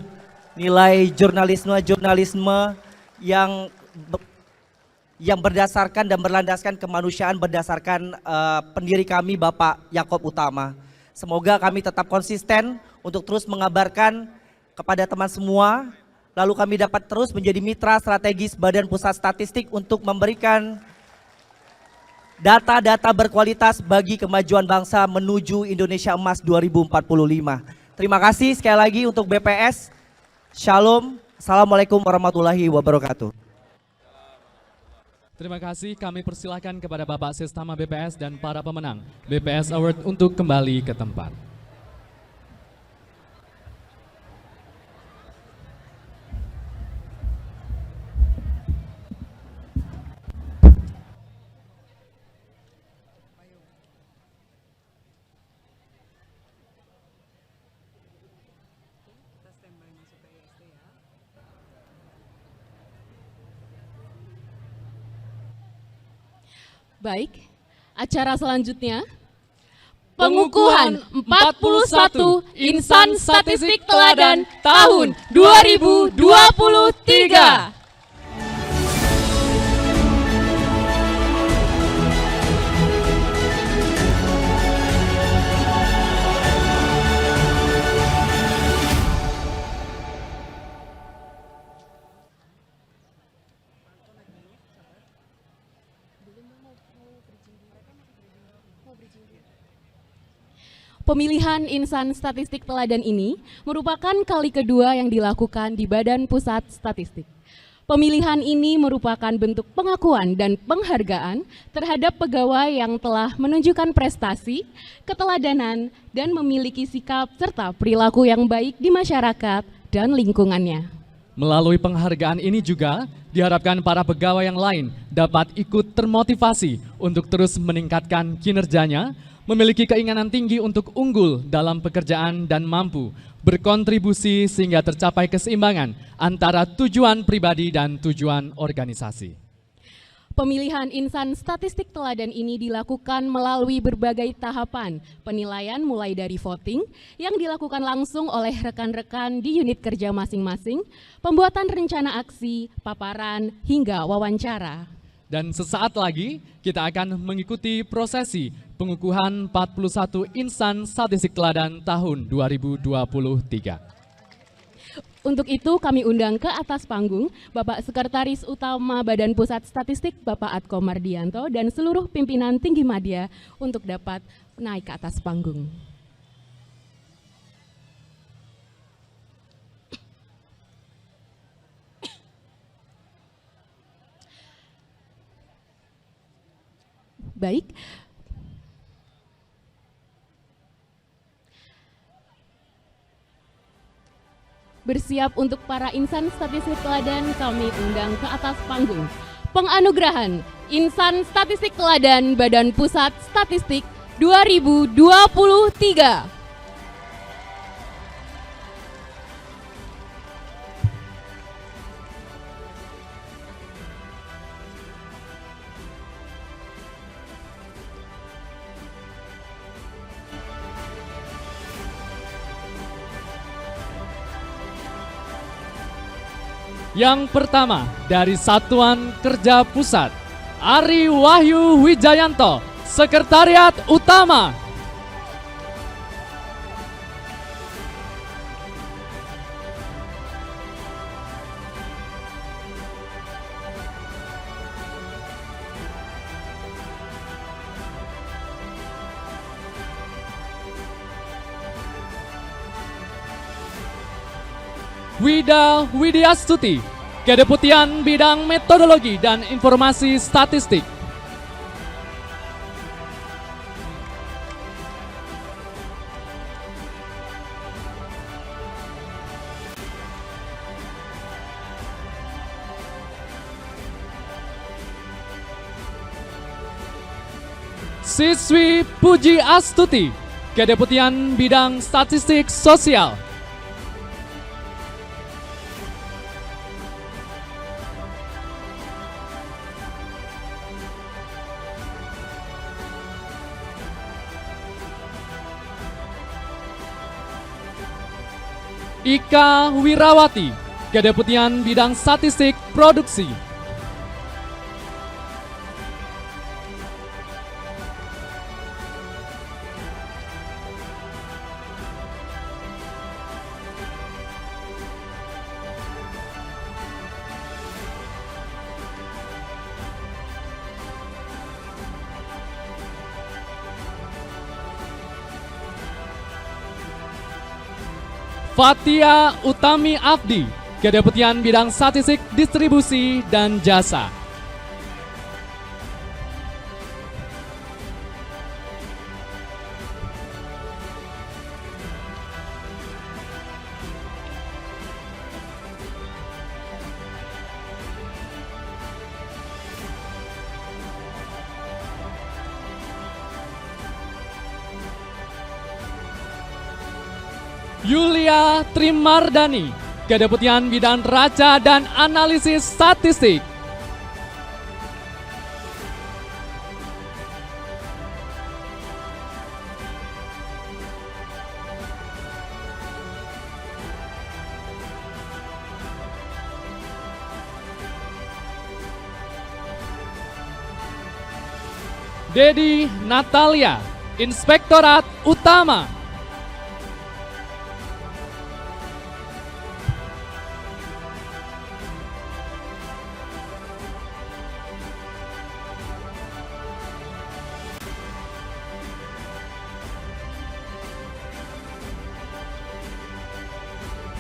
nilai jurnalisme yang berdasarkan dan berlandaskan kemanusiaan berdasarkan pendiri kami Bapak Yaakob Utama. Semoga kami tetap konsisten untuk terus mengabarkan kepada teman semua, lalu kami dapat terus menjadi mitra strategis Badan Pusat Statistik untuk memberikan data-data berkualitas bagi kemajuan bangsa menuju Indonesia Emas 2045. Terima kasih sekali lagi untuk BPS. Shalom, Assalamualaikum warahmatullahi wabarakatuh. Terima kasih, kami persilahkan kepada Bapak Sestama BPS dan para pemenang BPS Award untuk kembali ke tempat. Baik, acara selanjutnya pengukuhan 41 insan statistik teladan tahun 2023. Pemilihan insan statistik teladan ini merupakan kali kedua yang dilakukan di Badan Pusat Statistik. Pemilihan ini merupakan bentuk pengakuan dan penghargaan terhadap pegawai yang telah menunjukkan prestasi, keteladanan, dan memiliki sikap serta perilaku yang baik di masyarakat dan lingkungannya. Melalui penghargaan ini juga diharapkan para pegawai yang lain dapat ikut termotivasi untuk terus meningkatkan kinerjanya, memiliki keinginan tinggi untuk unggul dalam pekerjaan dan mampu berkontribusi sehingga tercapai keseimbangan antara tujuan pribadi dan tujuan organisasi. Pemilihan insan statistik teladan ini dilakukan melalui berbagai tahapan penilaian mulai dari voting yang dilakukan langsung oleh rekan-rekan di unit kerja masing-masing, pembuatan rencana aksi, paparan, hingga wawancara. Dan sesaat lagi kita akan mengikuti prosesi pengukuhan 41 insan statistik teladan tahun 2023. Untuk itu kami undang ke atas panggung Bapak Sekretaris Utama Badan Pusat Statistik Bapak Atko Mardianto dan seluruh pimpinan tinggi media untuk dapat naik ke atas panggung. Baik. Bersiap untuk para insan statistik teladan, kami undang ke atas panggung. Penganugerahan Insan Statistik Teladan Badan Pusat Statistik 2023. Yang pertama dari Satuan Kerja Pusat, Ari Wahyu Wijayanto, Sekretariat Utama. Wida Widyastuti, Kedeputian Bidang Metodologi dan Informasi Statistik. Siswi Puji Astuti, Kedeputian Bidang Statistik Sosial. Ika Wirawati, Kedeputian Bidang Statistik Produksi. Fatia Utami Abdi, Kedeputian Bidang Statistik Distribusi dan Jasa. Yulia Trimardani, Kedeputian Bidang Raca dan Analisis Statistik. Dedi Natalia, Inspektorat Utama.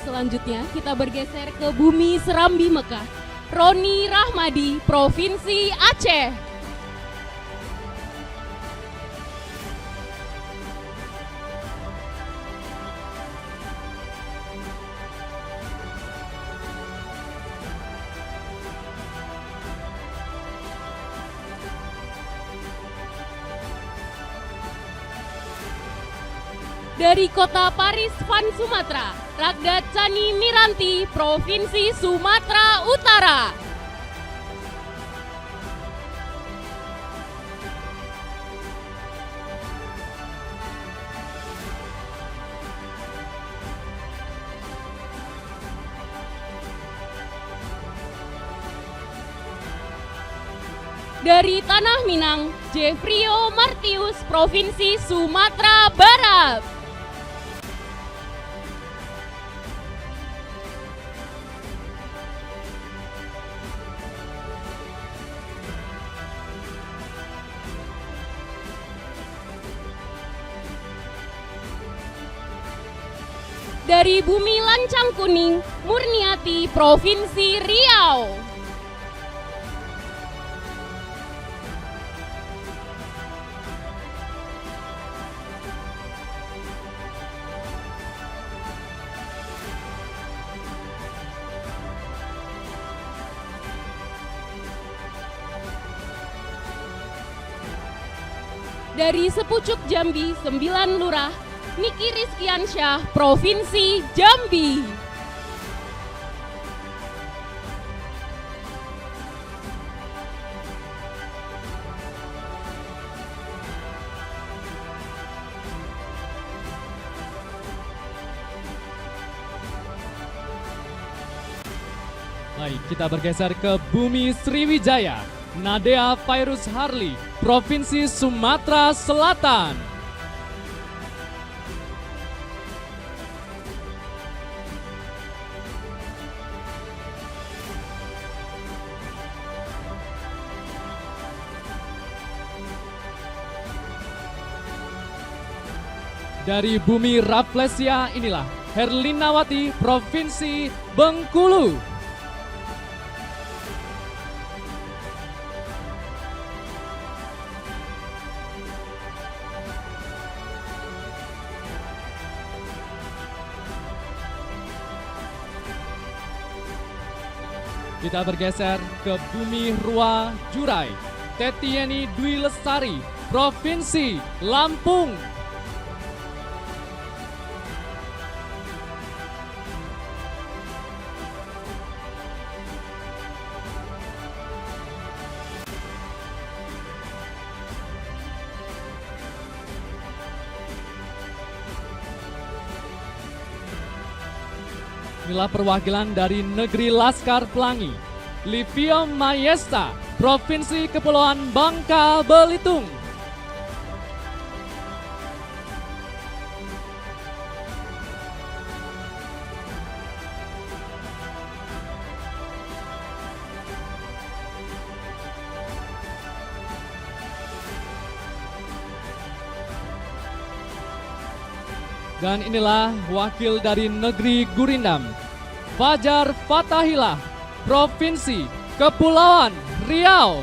Selanjutnya kita bergeser ke Bumi Serambi Mekah. Roni Rahmadi, Provinsi Aceh. Dari Kota Paris, Van Sumatera, Ragda Chani Miranti, Provinsi Sumatera Utara. Dari Tanah Minang, Jeffrio Martius, Provinsi Sumatera Barat. Dari Bumi Lancang Kuning, Murniati, Provinsi Riau. dari Sepucuk Jambi 9 Lurah, Niki Rizkiansyah, Provinsi Jambi. Baik, kita bergeser ke Bumi Sriwijaya. Nadea Fairuz Harli, Provinsi Sumatera Selatan. Dari Bumi Rafflesia inilah Herlinawati, Provinsi Bengkulu. Kita bergeser ke Bumi Rua Jurai, Tetieni Dwi Lestari, Provinsi Lampung. Inilah perwakilan dari Negeri Laskar Pelangi, Livia Mayesta, Provinsi Kepulauan Bangka Belitung. Dan inilah wakil dari Negeri Gurindam, Fajar Fatahillah, Provinsi Kepulauan Riau.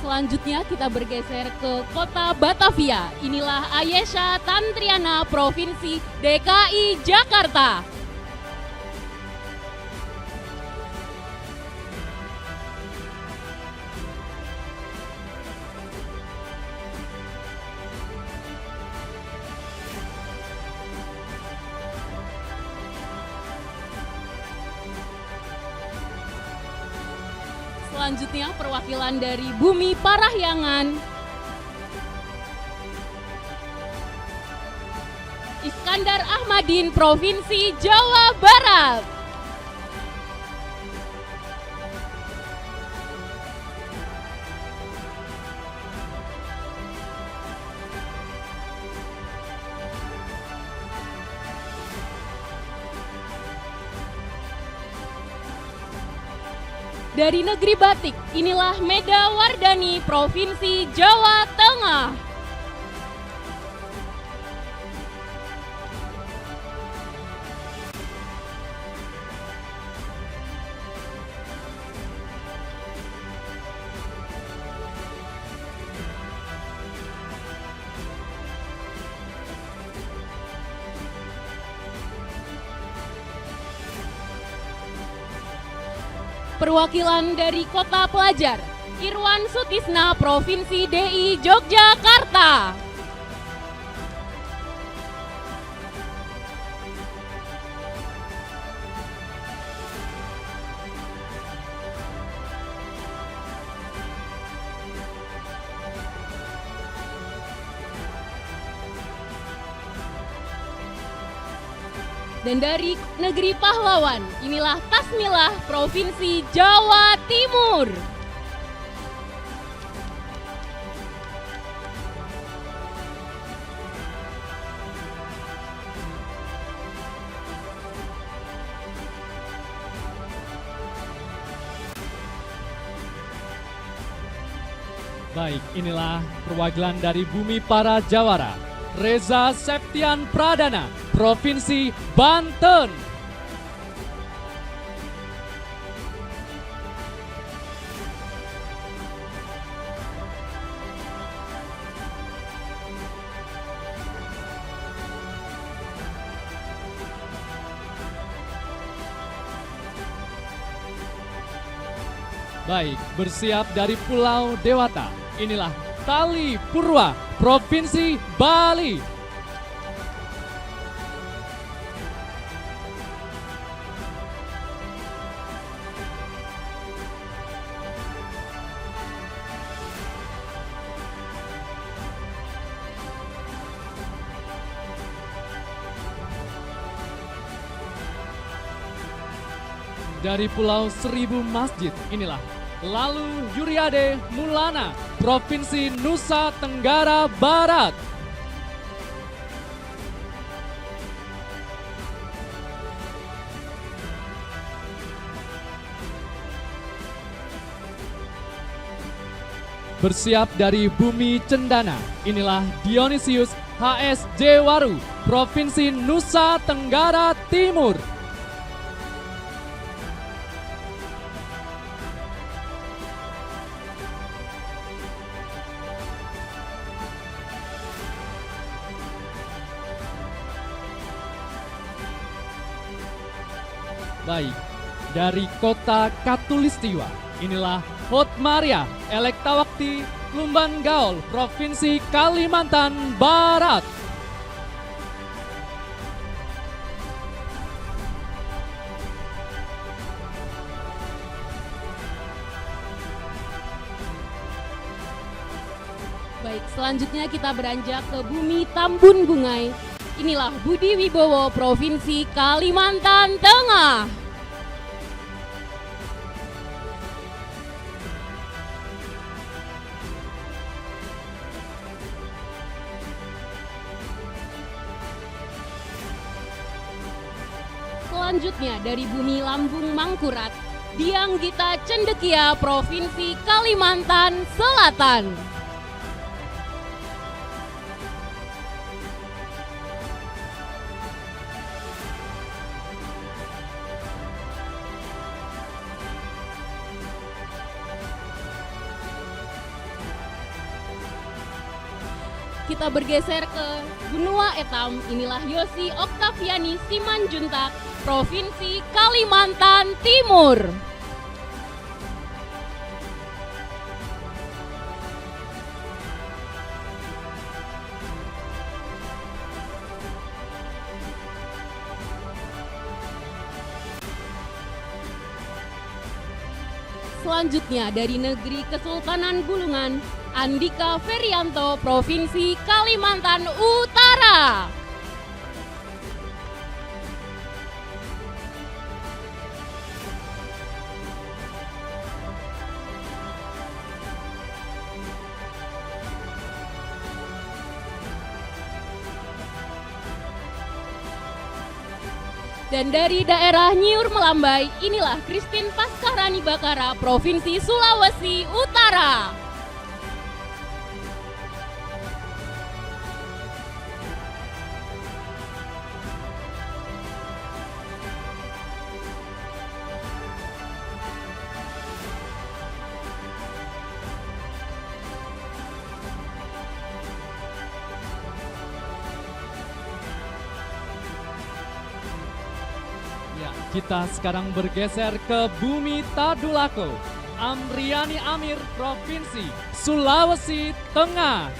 Selanjutnya kita bergeser ke Kota Batavia. Inilah Ayesha Tantriana, Provinsi DKI Jakarta. Selanjutnya perwakilan dari Bumi Parahyangan, Iskandar Ahmadin, Provinsi Jawa Barat. Dari Negeri Batik, inilah Meda Wardani, Provinsi Jawa Tengah. Perwakilan dari Kota Pelajar, Irwan Sutisna, Provinsi DI Yogyakarta. Dan dari Negeri Pahlawan, inilah Tasmilah, Provinsi Jawa Timur. Baik, inilah perwakilan dari Bumi Para Jawara, Reza Septian Pradana, Provinsi Banten. Baik, bersiap dari Pulau Dewata. Inilah Tali Purwa, Provinsi Bali. Dari Pulau Seribu Masjid, inilah Lalu Yuriade Mulana, Provinsi Nusa Tenggara Barat. Bersiap dari Bumi Cendana, inilah Dionysius HS Jewaru, Provinsi Nusa Tenggara Timur. Baik, dari kota Katulistiwa, inilah Hotmaria Elektawakti Lumban Gaol, Provinsi Kalimantan Barat. Baik, selanjutnya kita beranjak ke Bumi Tambun Bungai. Inilah Budi Wibowo, Provinsi Kalimantan Tengah. Selanjutnya dari Bumi Lambung Mangkurat, Diang Gita Cendekia, Provinsi Kalimantan Selatan. Kita bergeser ke Benua Etam, inilah Yosi Oktaviani Simanjuntak, Provinsi Kalimantan Timur. Selanjutnya dari negeri Kesultanan Bulungan, Andika Ferianto, Provinsi Kalimantan Utara. Dan dari daerah Nyiur Melambai, inilah Christine Pascahrani Bakara, Provinsi Sulawesi Utara. Kita sekarang bergeser ke Bumi Tadulako, Amriani Amir, Provinsi Sulawesi Tengah.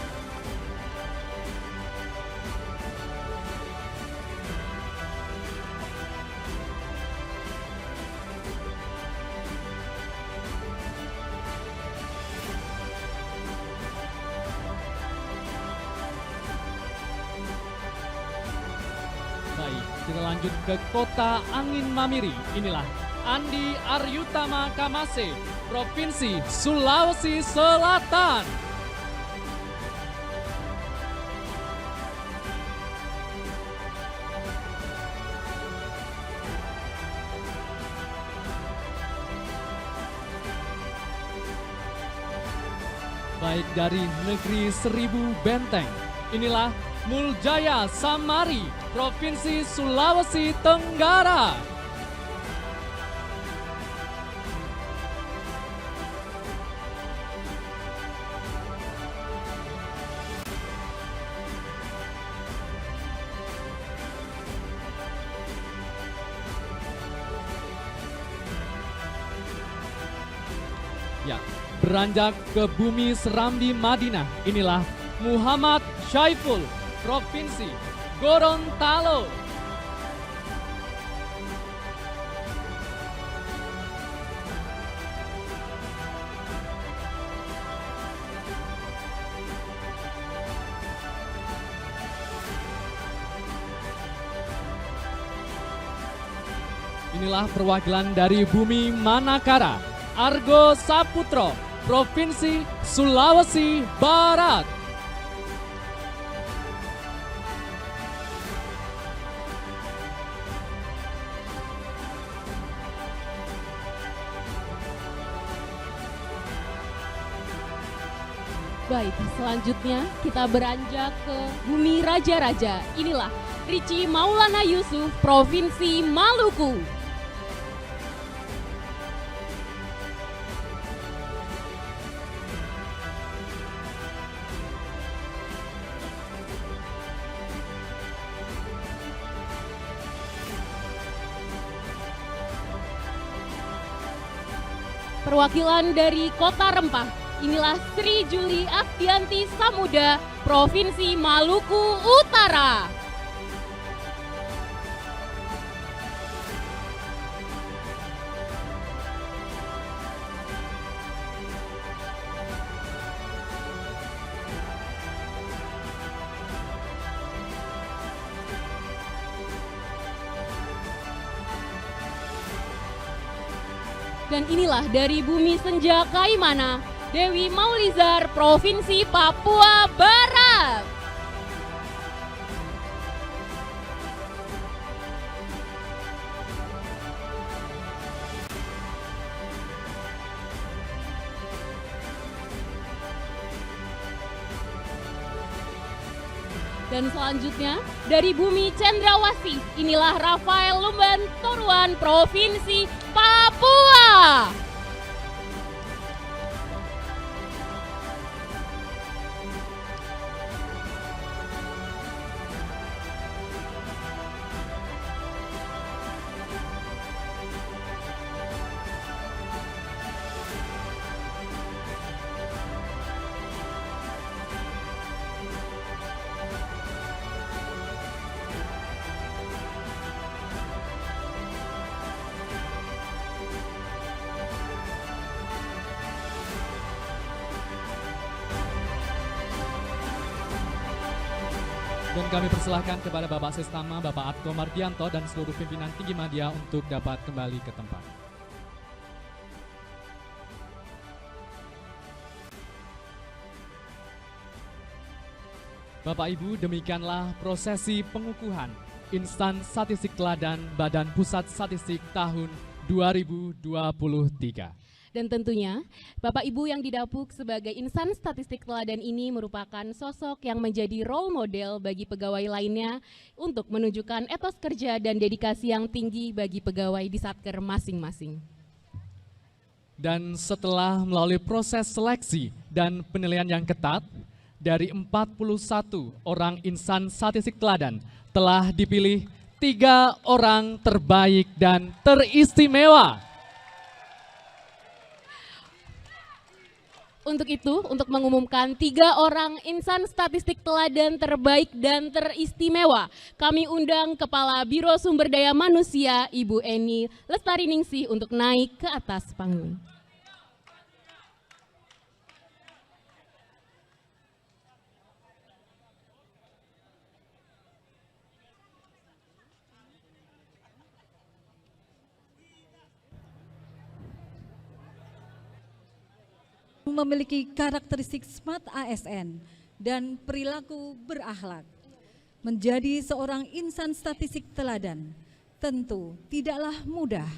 Baik, kita lanjut ke kota Angin Mamiri. Inilah Andi Aryutama Kamase, Provinsi Sulawesi Selatan. Baik, dari negeri Seribu Benteng, inilah Muljaya Samari, Provinsi Sulawesi Tenggara. Ya, beranjak ke bumi Serambi Madinah, inilah Muhammad Syaiful, Provinsi Gorontalo. Inilah perwakilan dari bumi Manakara, Argo Saputro, Provinsi Sulawesi Barat. Baik, selanjutnya kita beranjak ke bumi raja-raja. Inilah Rici Maulana Yusuf, Provinsi Maluku. Perwakilan dari Kota Rempah, inilah Sri Juli Akdianti Samuda, Provinsi Maluku Utara. Dan inilah dari bumi senja Kaimana, Dewi Maulizar, Provinsi Papua Barat. Dan selanjutnya dari bumi Cendrawasih, inilah Rafael Lumban Toruan, Provinsi Papua. Dan kami persilahkan kepada Bapak Sestama, Bapak Atko Mardianto dan seluruh pimpinan tinggi media untuk dapat kembali ke tempat. Bapak Ibu, demikianlah prosesi pengukuhan Insan Statistik Teladan Badan Pusat Statistik tahun 2023. Dan tentunya Bapak Ibu yang didapuk sebagai insan statistik teladan ini merupakan sosok yang menjadi role model bagi pegawai lainnya untuk menunjukkan etos kerja dan dedikasi yang tinggi bagi pegawai di Satker masing-masing. Dan setelah melalui proses seleksi dan penilaian yang ketat, dari 41 orang insan statistik teladan telah dipilih 3 orang terbaik dan teristimewa. Untuk itu, untuk mengumumkan 3 orang insan statistik teladan terbaik dan teristimewa, kami undang Kepala Biro Sumber Daya Manusia, Ibu Eni Lestariningsih untuk naik ke atas panggung. Memiliki karakteristik smart ASN dan perilaku berakhlak. Menjadi seorang insan statistik teladan tentu tidaklah mudah.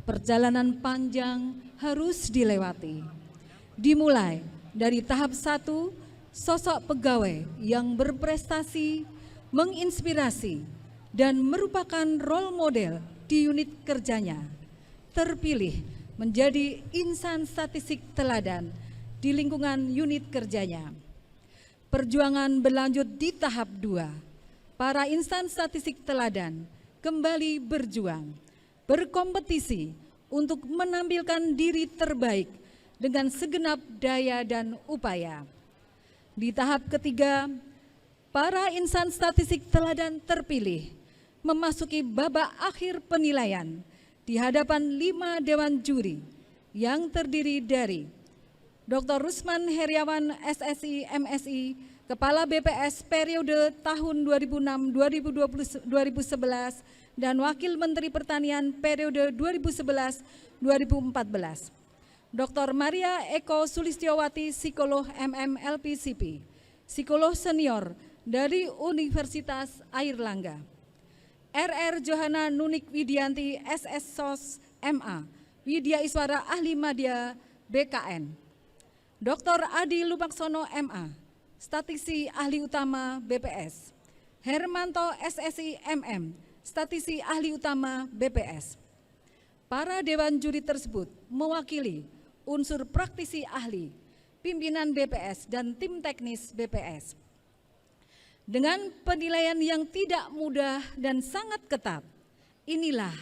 Perjalanan panjang harus dilewati. Dimulai dari tahap 1, sosok pegawai yang berprestasi, menginspirasi, dan merupakan role model di unit kerjanya. Terpilih menjadi insan statistik teladan di lingkungan unit kerjanya. Perjuangan berlanjut di tahap 2. Para insan statistik teladan kembali berjuang, berkompetisi untuk menampilkan diri terbaik dengan segenap daya dan upaya. Di tahap ketiga, para insan statistik teladan terpilih memasuki babak akhir penilaian di hadapan 5 dewan juri yang terdiri dari Dr. Rusman Heriawan SSI MSI, Kepala BPS periode tahun 2006-2011 dan Wakil Menteri Pertanian periode 2011-2014. Dr. Maria Eko Sulistiowati, Psikolog MMLPCP, Psikolog Senior dari Universitas Airlangga. RR Johana Nunik Widianti SSSOS MA, Widya Iswara Ahli Madya BKN. Dr. Adi Lumaksono MA, Statisi Ahli Utama BPS. Hermanto SSI MM, Statisi Ahli Utama BPS. Para dewan juri tersebut mewakili unsur praktisi ahli, pimpinan BPS dan tim teknis BPS. Dengan penilaian yang tidak mudah dan sangat ketat, inilah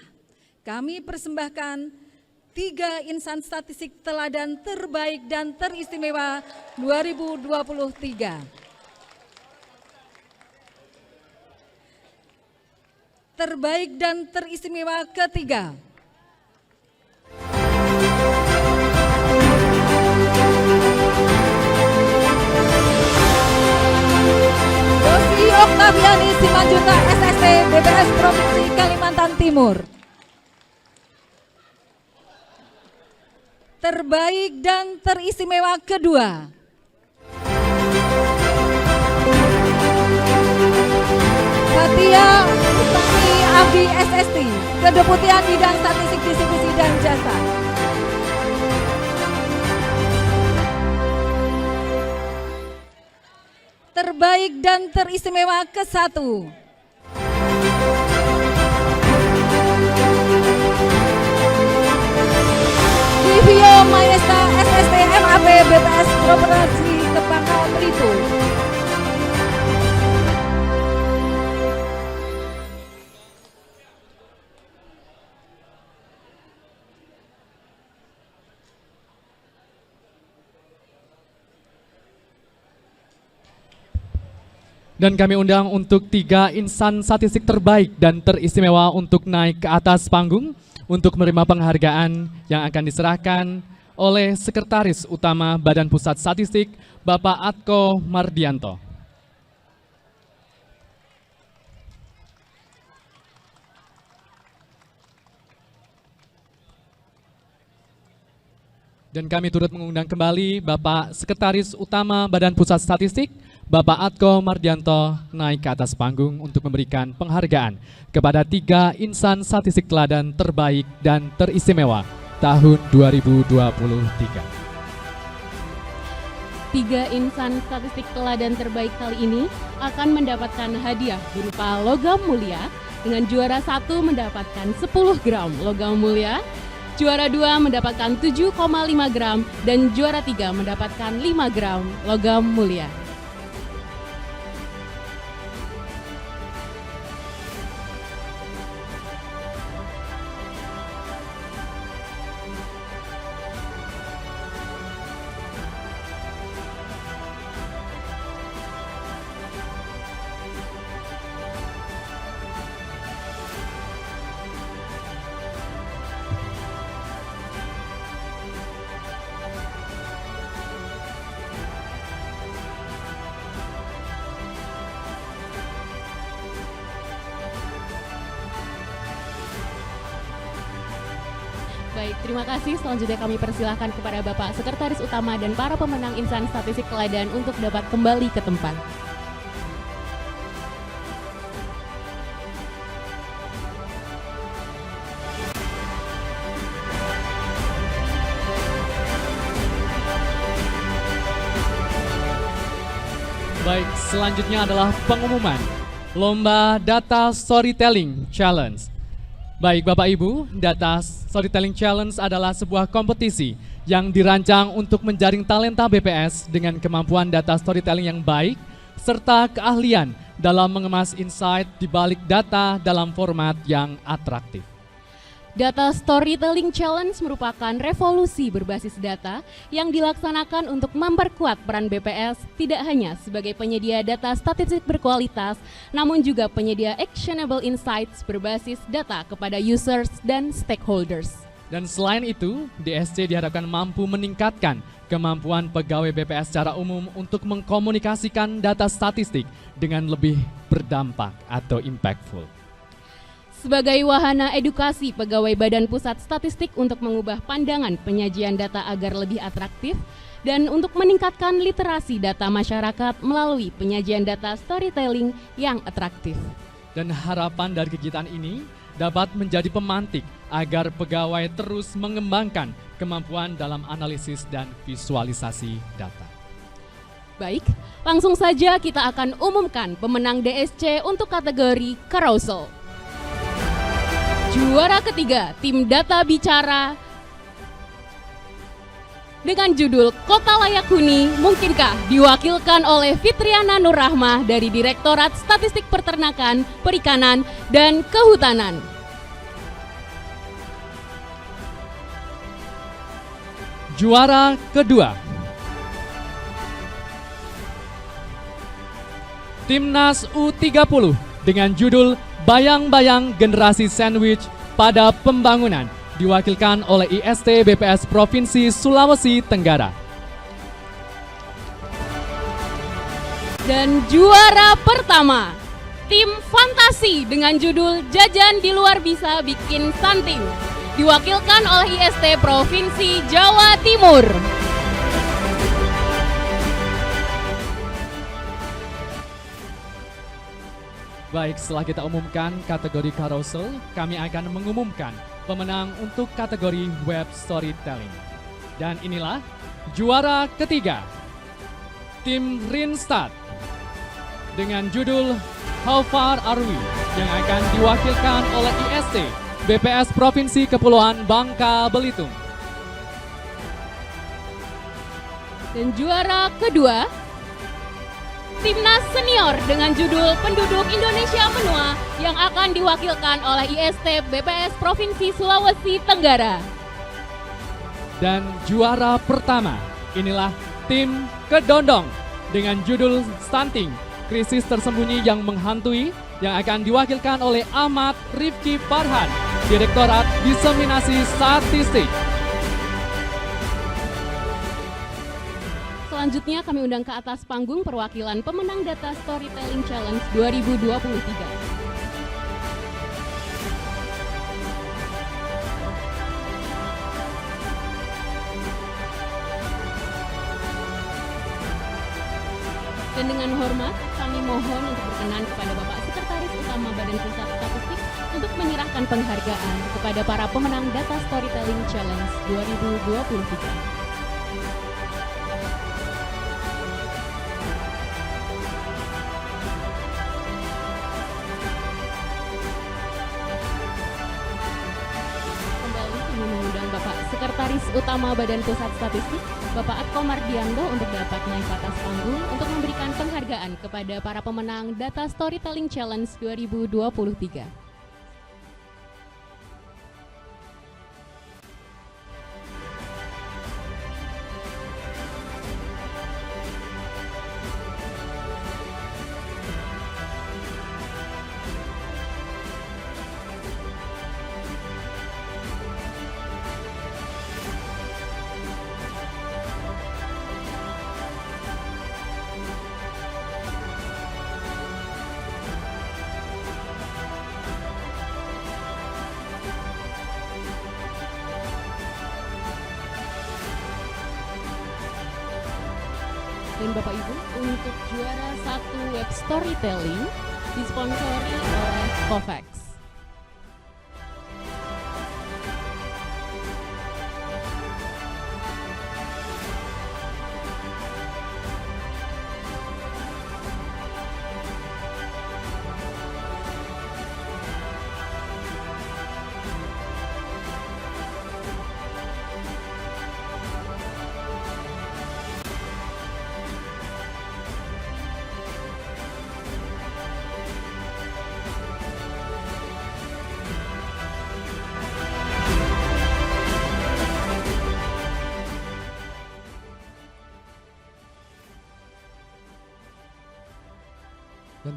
kami persembahkan 3 insan statistik teladan terbaik dan teristimewa 2023. Terbaik dan teristimewa ketiga. Dosi Oktaviani Simanjunta SST BPS Provinsi Kalimantan Timur. Terbaik dan teristimewa kedua. Fatia Utami Abdi SST, Kedeputian Bidang Statistik Distribusi dan Jasa. Terbaik dan teristimewa ke-1. Vivio Maesta SST MAP BPS Properasi Kepangkal Belitung. Dan kami undang untuk 3 insan statistik terbaik dan teristimewa untuk naik ke atas panggung untuk menerima penghargaan yang akan diserahkan oleh Sekretaris Utama Badan Pusat Statistik, Bapak Atko Mardianto. Dan kami turut mengundang kembali Bapak Sekretaris Utama Badan Pusat Statistik, Bapak Atko Mardianto naik ke atas panggung untuk memberikan penghargaan kepada 3 insan statistik teladan terbaik dan teristimewa tahun 2023. 3 insan statistik teladan terbaik kali ini akan mendapatkan hadiah berupa logam mulia, dengan juara 1 mendapatkan 10 gram logam mulia, juara 2 mendapatkan 7,5 gram, dan juara 3 mendapatkan 5 gram logam mulia. Baik, terima kasih. Selanjutnya kami persilahkan kepada Bapak Sekretaris Utama dan para pemenang insan statistik teladan untuk dapat kembali ke tempat. Baik, selanjutnya adalah pengumuman Lomba Data Storytelling Challenge. Baik Bapak Ibu, Data Storytelling Challenge adalah sebuah kompetisi yang dirancang untuk menjaring talenta BPS dengan kemampuan data storytelling yang baik serta keahlian dalam mengemas insight di balik data dalam format yang atraktif. Data Storytelling Challenge merupakan revolusi berbasis data yang dilaksanakan untuk memperkuat peran BPS tidak hanya sebagai penyedia data statistik berkualitas, namun juga penyedia actionable insights berbasis data kepada users dan stakeholders. Dan selain itu, DSC diharapkan mampu meningkatkan kemampuan pegawai BPS secara umum untuk mengkomunikasikan data statistik dengan lebih berdampak atau impactful. Sebagai wahana edukasi pegawai Badan Pusat Statistik untuk mengubah pandangan penyajian data agar lebih atraktif dan untuk meningkatkan literasi data masyarakat melalui penyajian data storytelling yang atraktif. Dan harapan dari kegiatan ini dapat menjadi pemantik agar pegawai terus mengembangkan kemampuan dalam analisis dan visualisasi data. Baik, langsung saja kita akan umumkan pemenang DSC untuk kategori carousel. Juara ketiga, tim Data Bicara dengan judul Kota Layak Huni mungkinkah diwakilkan oleh Fitriana Nurrahmah dari Direktorat Statistik Peternakan, Perikanan, dan Kehutanan. Juara kedua, Timnas U30 dengan judul Bayang-Bayang Generasi Sandwich pada Pembangunan, diwakilkan oleh IST BPS Provinsi Sulawesi Tenggara. Dan juara pertama, tim Fantasi dengan judul Jajan di Luar Bisa Bikin Santim, diwakilkan oleh IST Provinsi Jawa Timur. Baik, setelah kita umumkan kategori carousel, kami akan mengumumkan pemenang untuk kategori web storytelling. Dan inilah juara ketiga, tim Rinstad dengan judul How Far Are We yang akan diwakilkan oleh IST BPS Provinsi Kepulauan Bangka Belitung. Dan juara kedua, Timnas Senior dengan judul Penduduk Indonesia Menua yang akan diwakilkan oleh IST BPS Provinsi Sulawesi Tenggara. Dan juara pertama, inilah tim Kedondong dengan judul Stunting, Krisis Tersembunyi yang Menghantui yang akan diwakilkan oleh Ahmad Rifki Farhan, Direktorat Diseminasi Statistik. Selanjutnya kami undang ke atas panggung perwakilan pemenang Data Storytelling Challenge 2023. Dan dengan hormat, kami mohon untuk berkenan kepada Bapak Sekretaris Utama Badan Pusat Statistik untuk menyerahkan penghargaan kepada para pemenang Data Storytelling Challenge 2023. Sekretaris Utama Badan Pusat Statistik, Bapak Atko Mardianto untuk dapat naik ke atas panggung untuk memberikan penghargaan kepada para pemenang Data Storytelling Challenge 2023. Dan Bapak Ibu, untuk juara 1 web storytelling disponsori oleh Covax.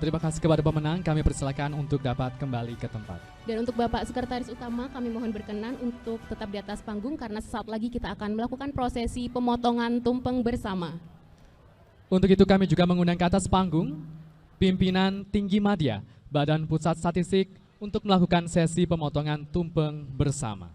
Terima kasih kepada pemenang, kami persilakan untuk dapat kembali ke tempat. Dan untuk Bapak Sekretaris Utama, kami mohon berkenan untuk tetap di atas panggung karena sesaat lagi kita akan melakukan prosesi pemotongan tumpeng bersama. Untuk itu kami juga mengundang ke atas panggung pimpinan tinggi madya Badan Pusat Statistik untuk melakukan sesi pemotongan tumpeng bersama.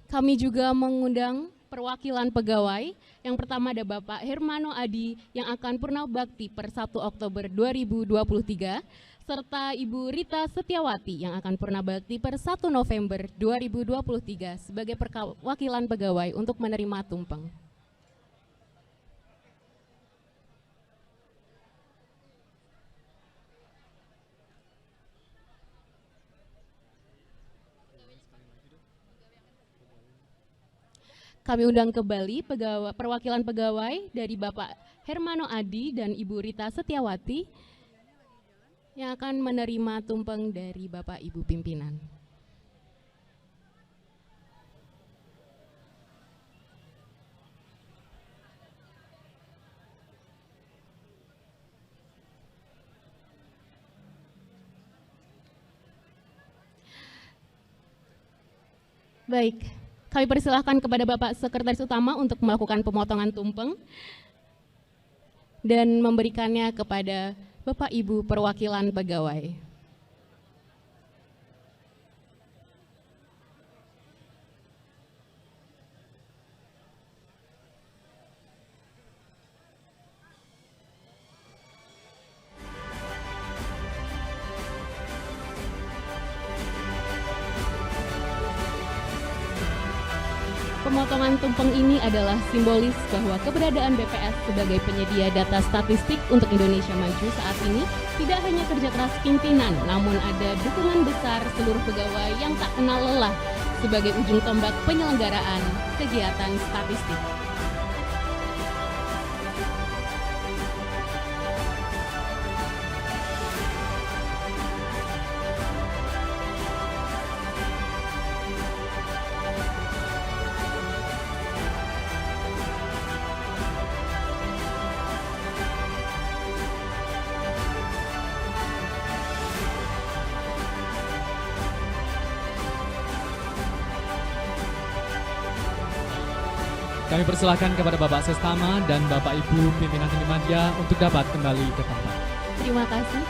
Kami juga mengundang perwakilan pegawai. Yang pertama ada Bapak Hermano Adi yang akan purna bakti per 1 Oktober 2023, serta Ibu Rita Setiawati yang akan purna bakti per 1 November 2023 sebagai perwakilan pegawai untuk menerima tumpeng. Kami undang kembali perwakilan pegawai dari Bapak Hermano Adi dan Ibu Rita Setiawati yang akan menerima tumpeng dari Bapak Ibu pimpinan. Baik. Kami persilahkan kepada Bapak Sekretaris Utama untuk melakukan pemotongan tumpeng dan memberikannya kepada Bapak Ibu perwakilan pegawai. Pemotongan tumpeng ini adalah simbolis bahwa keberadaan BPS sebagai penyedia data statistik untuk Indonesia Maju saat ini tidak hanya kerja keras pimpinan, namun ada dukungan besar seluruh pegawai yang tak kenal lelah sebagai ujung tombak penyelenggaraan kegiatan statistik. Kami persilahkan kepada Bapak Sestama dan Bapak Ibu pimpinan tinggi madya untuk dapat kembali ke tempat. Terima kasih.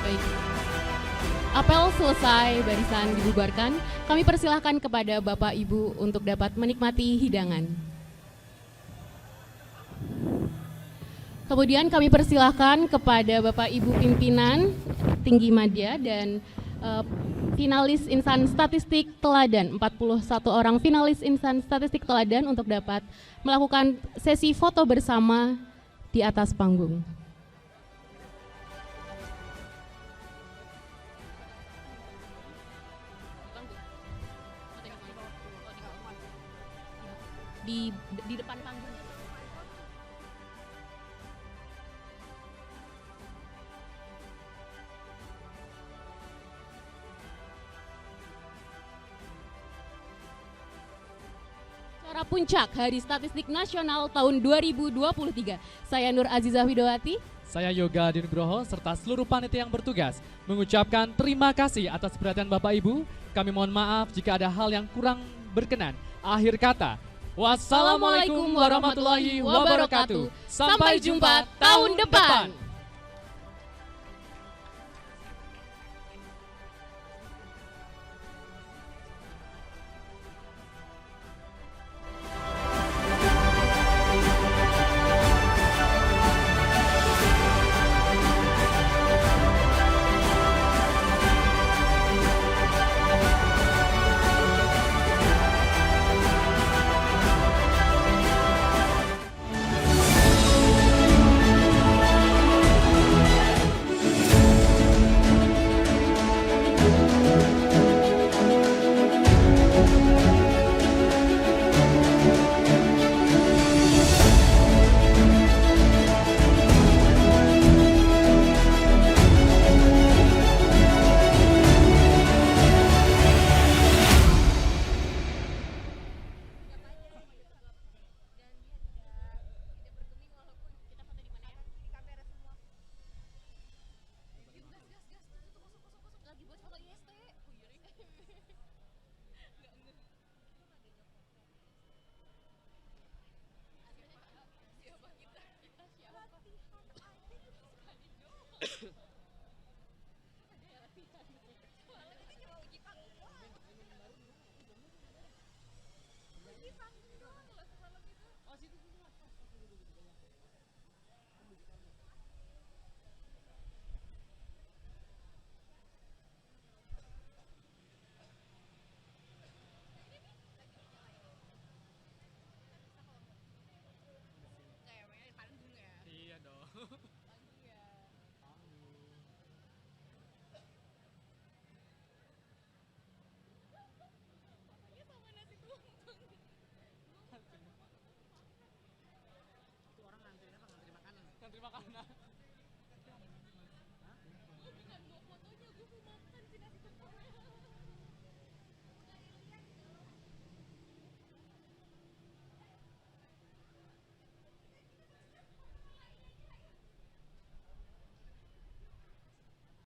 Baik. Apel selesai, barisan dibubarkan. Kami persilahkan kepada Bapak Ibu untuk dapat menikmati hidangan. Kemudian kami persilahkan kepada Bapak Ibu pimpinan tinggi madya dan finalis insan statistik teladan, 41 orang finalis insan statistik teladan untuk dapat melakukan sesi foto bersama di atas panggung. Di depan panggung. Puncak Hari Statistik Nasional tahun 2023. Saya Nur Azizah Widowati. Saya Yoga Dinugroho serta seluruh panitia yang bertugas mengucapkan terima kasih atas perhatian Bapak Ibu. Kami mohon maaf jika ada hal yang kurang berkenan. Akhir kata, wassalamualaikum warahmatullahi wabarakatuh. Sampai jumpa tahun depan. Iya dong.